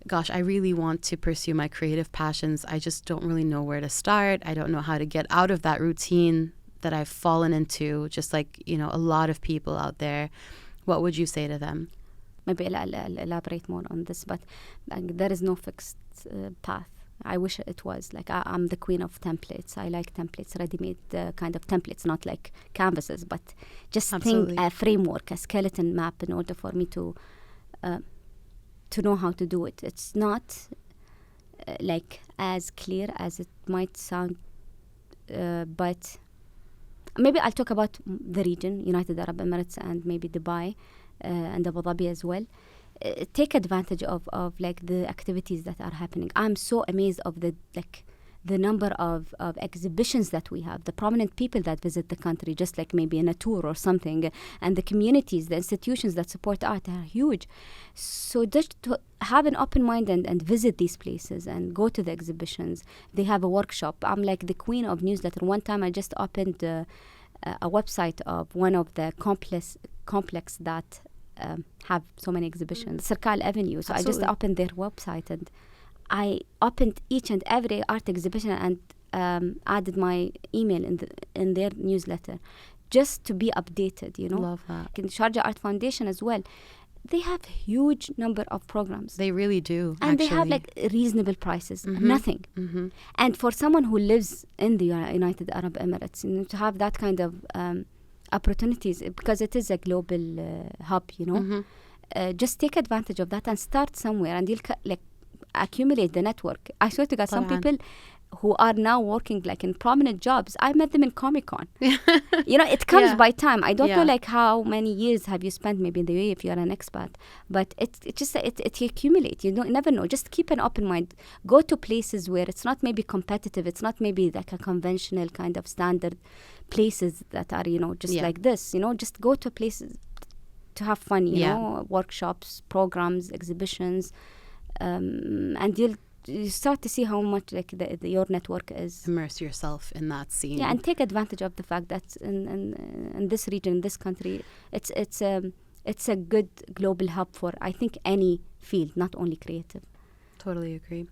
Speaker 1: gosh, I really want to pursue my creative passions. I just don't really know where to start. I don't know how to get out of that routine that I've fallen into, just like, you know, a lot of people out there. What would you say to them?
Speaker 2: Maybe I'll elaborate more on this, but there is no fixed path. I wish it was. Like I'm the queen of templates. I like templates, ready-made kind of templates, not like canvases, but just think a framework, a skeleton map in order for me to know how to do it. It's not like as clear as it might sound, but maybe I'll talk about the region, United Arab Emirates, and maybe Dubai. And Abu Dhabi as well. Take advantage of like the activities that are happening. I'm so amazed of the number of exhibitions that we have, the prominent people that visit the country, just like maybe in a tour or something, and the communities, the institutions that support art are huge. So just to have an open mind and visit these places and go to the exhibitions. They have a workshop. I'm like the queen of newsletter. One time I just opened a website of one of the complex that have so many exhibitions, Circle Avenue. So
Speaker 1: Absolutely.
Speaker 2: I just opened their website and I opened each and every art exhibition and added my email in their newsletter just to be updated, you know.
Speaker 1: Love that.
Speaker 2: In Sharjah Art Foundation as well, they have huge number of programs.
Speaker 1: They really do.
Speaker 2: And they have like reasonable prices, nothing. And for someone who lives in the United Arab Emirates, you know, to have that kind of opportunities, because it is a global hub, you know, just take advantage of that and start somewhere, and you'll like accumulate the network. I swear to God, some people who are now working like in prominent jobs, I met them in Comic-Con. You know, it comes by time. I don't know like how many years have you spent maybe in the UAE if you're an expat, but it accumulates. You don't never know. Just keep an open mind. Go to places where it's not maybe competitive. It's not maybe like a conventional kind of standard places that are, you know, just like this. You know, just go to places to have fun, you know, workshops, programs, exhibitions, and you start to see how much like your network is.
Speaker 1: Immerse yourself in that scene.
Speaker 2: Yeah, and take advantage of the fact that in this region, in this country, it's a good global hub for, I think, any field, not only creative.
Speaker 1: Totally agree.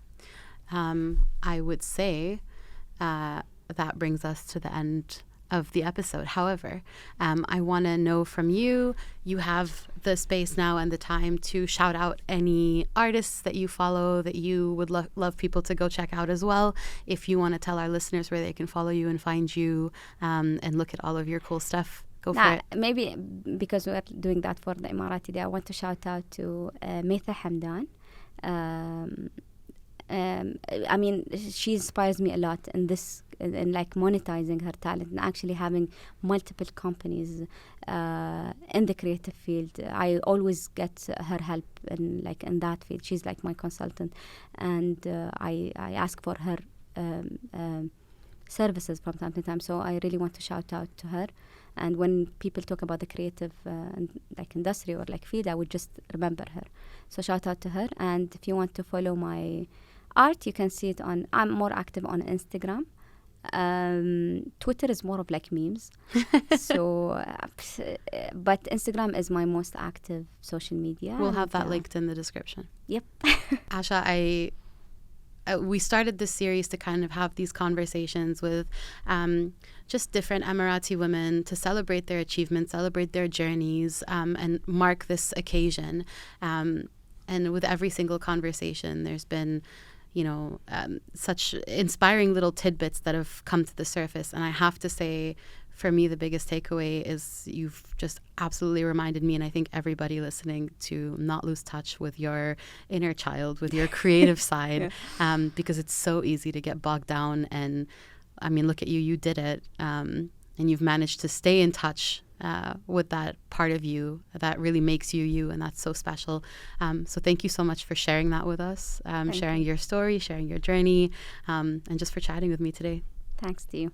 Speaker 1: I would say that brings us to the end of the episode. However, I want to know from you, you have the space now and the time to shout out any artists that you follow that you would love people to go check out as well. If you want to tell our listeners where they can follow you and find you and look at all of your cool stuff, go for it.
Speaker 2: Maybe because we're doing that for the Emirati Day, I want to shout out to Aysha Hamdan. I mean, she inspires me a lot in this, in like monetizing her talent and actually having multiple companies in the creative field. I always get her help in that field. She's like my consultant, and I ask for her services from time to time. So I really want to shout out to her. And when people talk about the creative industry or field, I would just remember her. So shout out to her. And if you want to follow my art, you can see it I'm more active on Instagram. Twitter is more of memes. So, but Instagram is my most active social media.
Speaker 1: We'll have that linked in the description.
Speaker 2: Yep.
Speaker 1: Aysha, we started this series to kind of have these conversations with just different Emirati women to celebrate their achievements, celebrate their journeys, and mark this occasion. And with every single conversation, there's been such inspiring little tidbits that have come to the surface. And I have to say, for me, the biggest takeaway is you've just absolutely reminded me, and I think everybody listening, to not lose touch with your inner child, with your creative side, because it's so easy to get bogged down. And I mean, look at you, you did it. And you've managed to stay in touch with that part of you that really makes you you, and that's so special. So thank you so much for sharing that with us, sharing your story, sharing your journey, and just for chatting with me today.
Speaker 2: Thanks to you.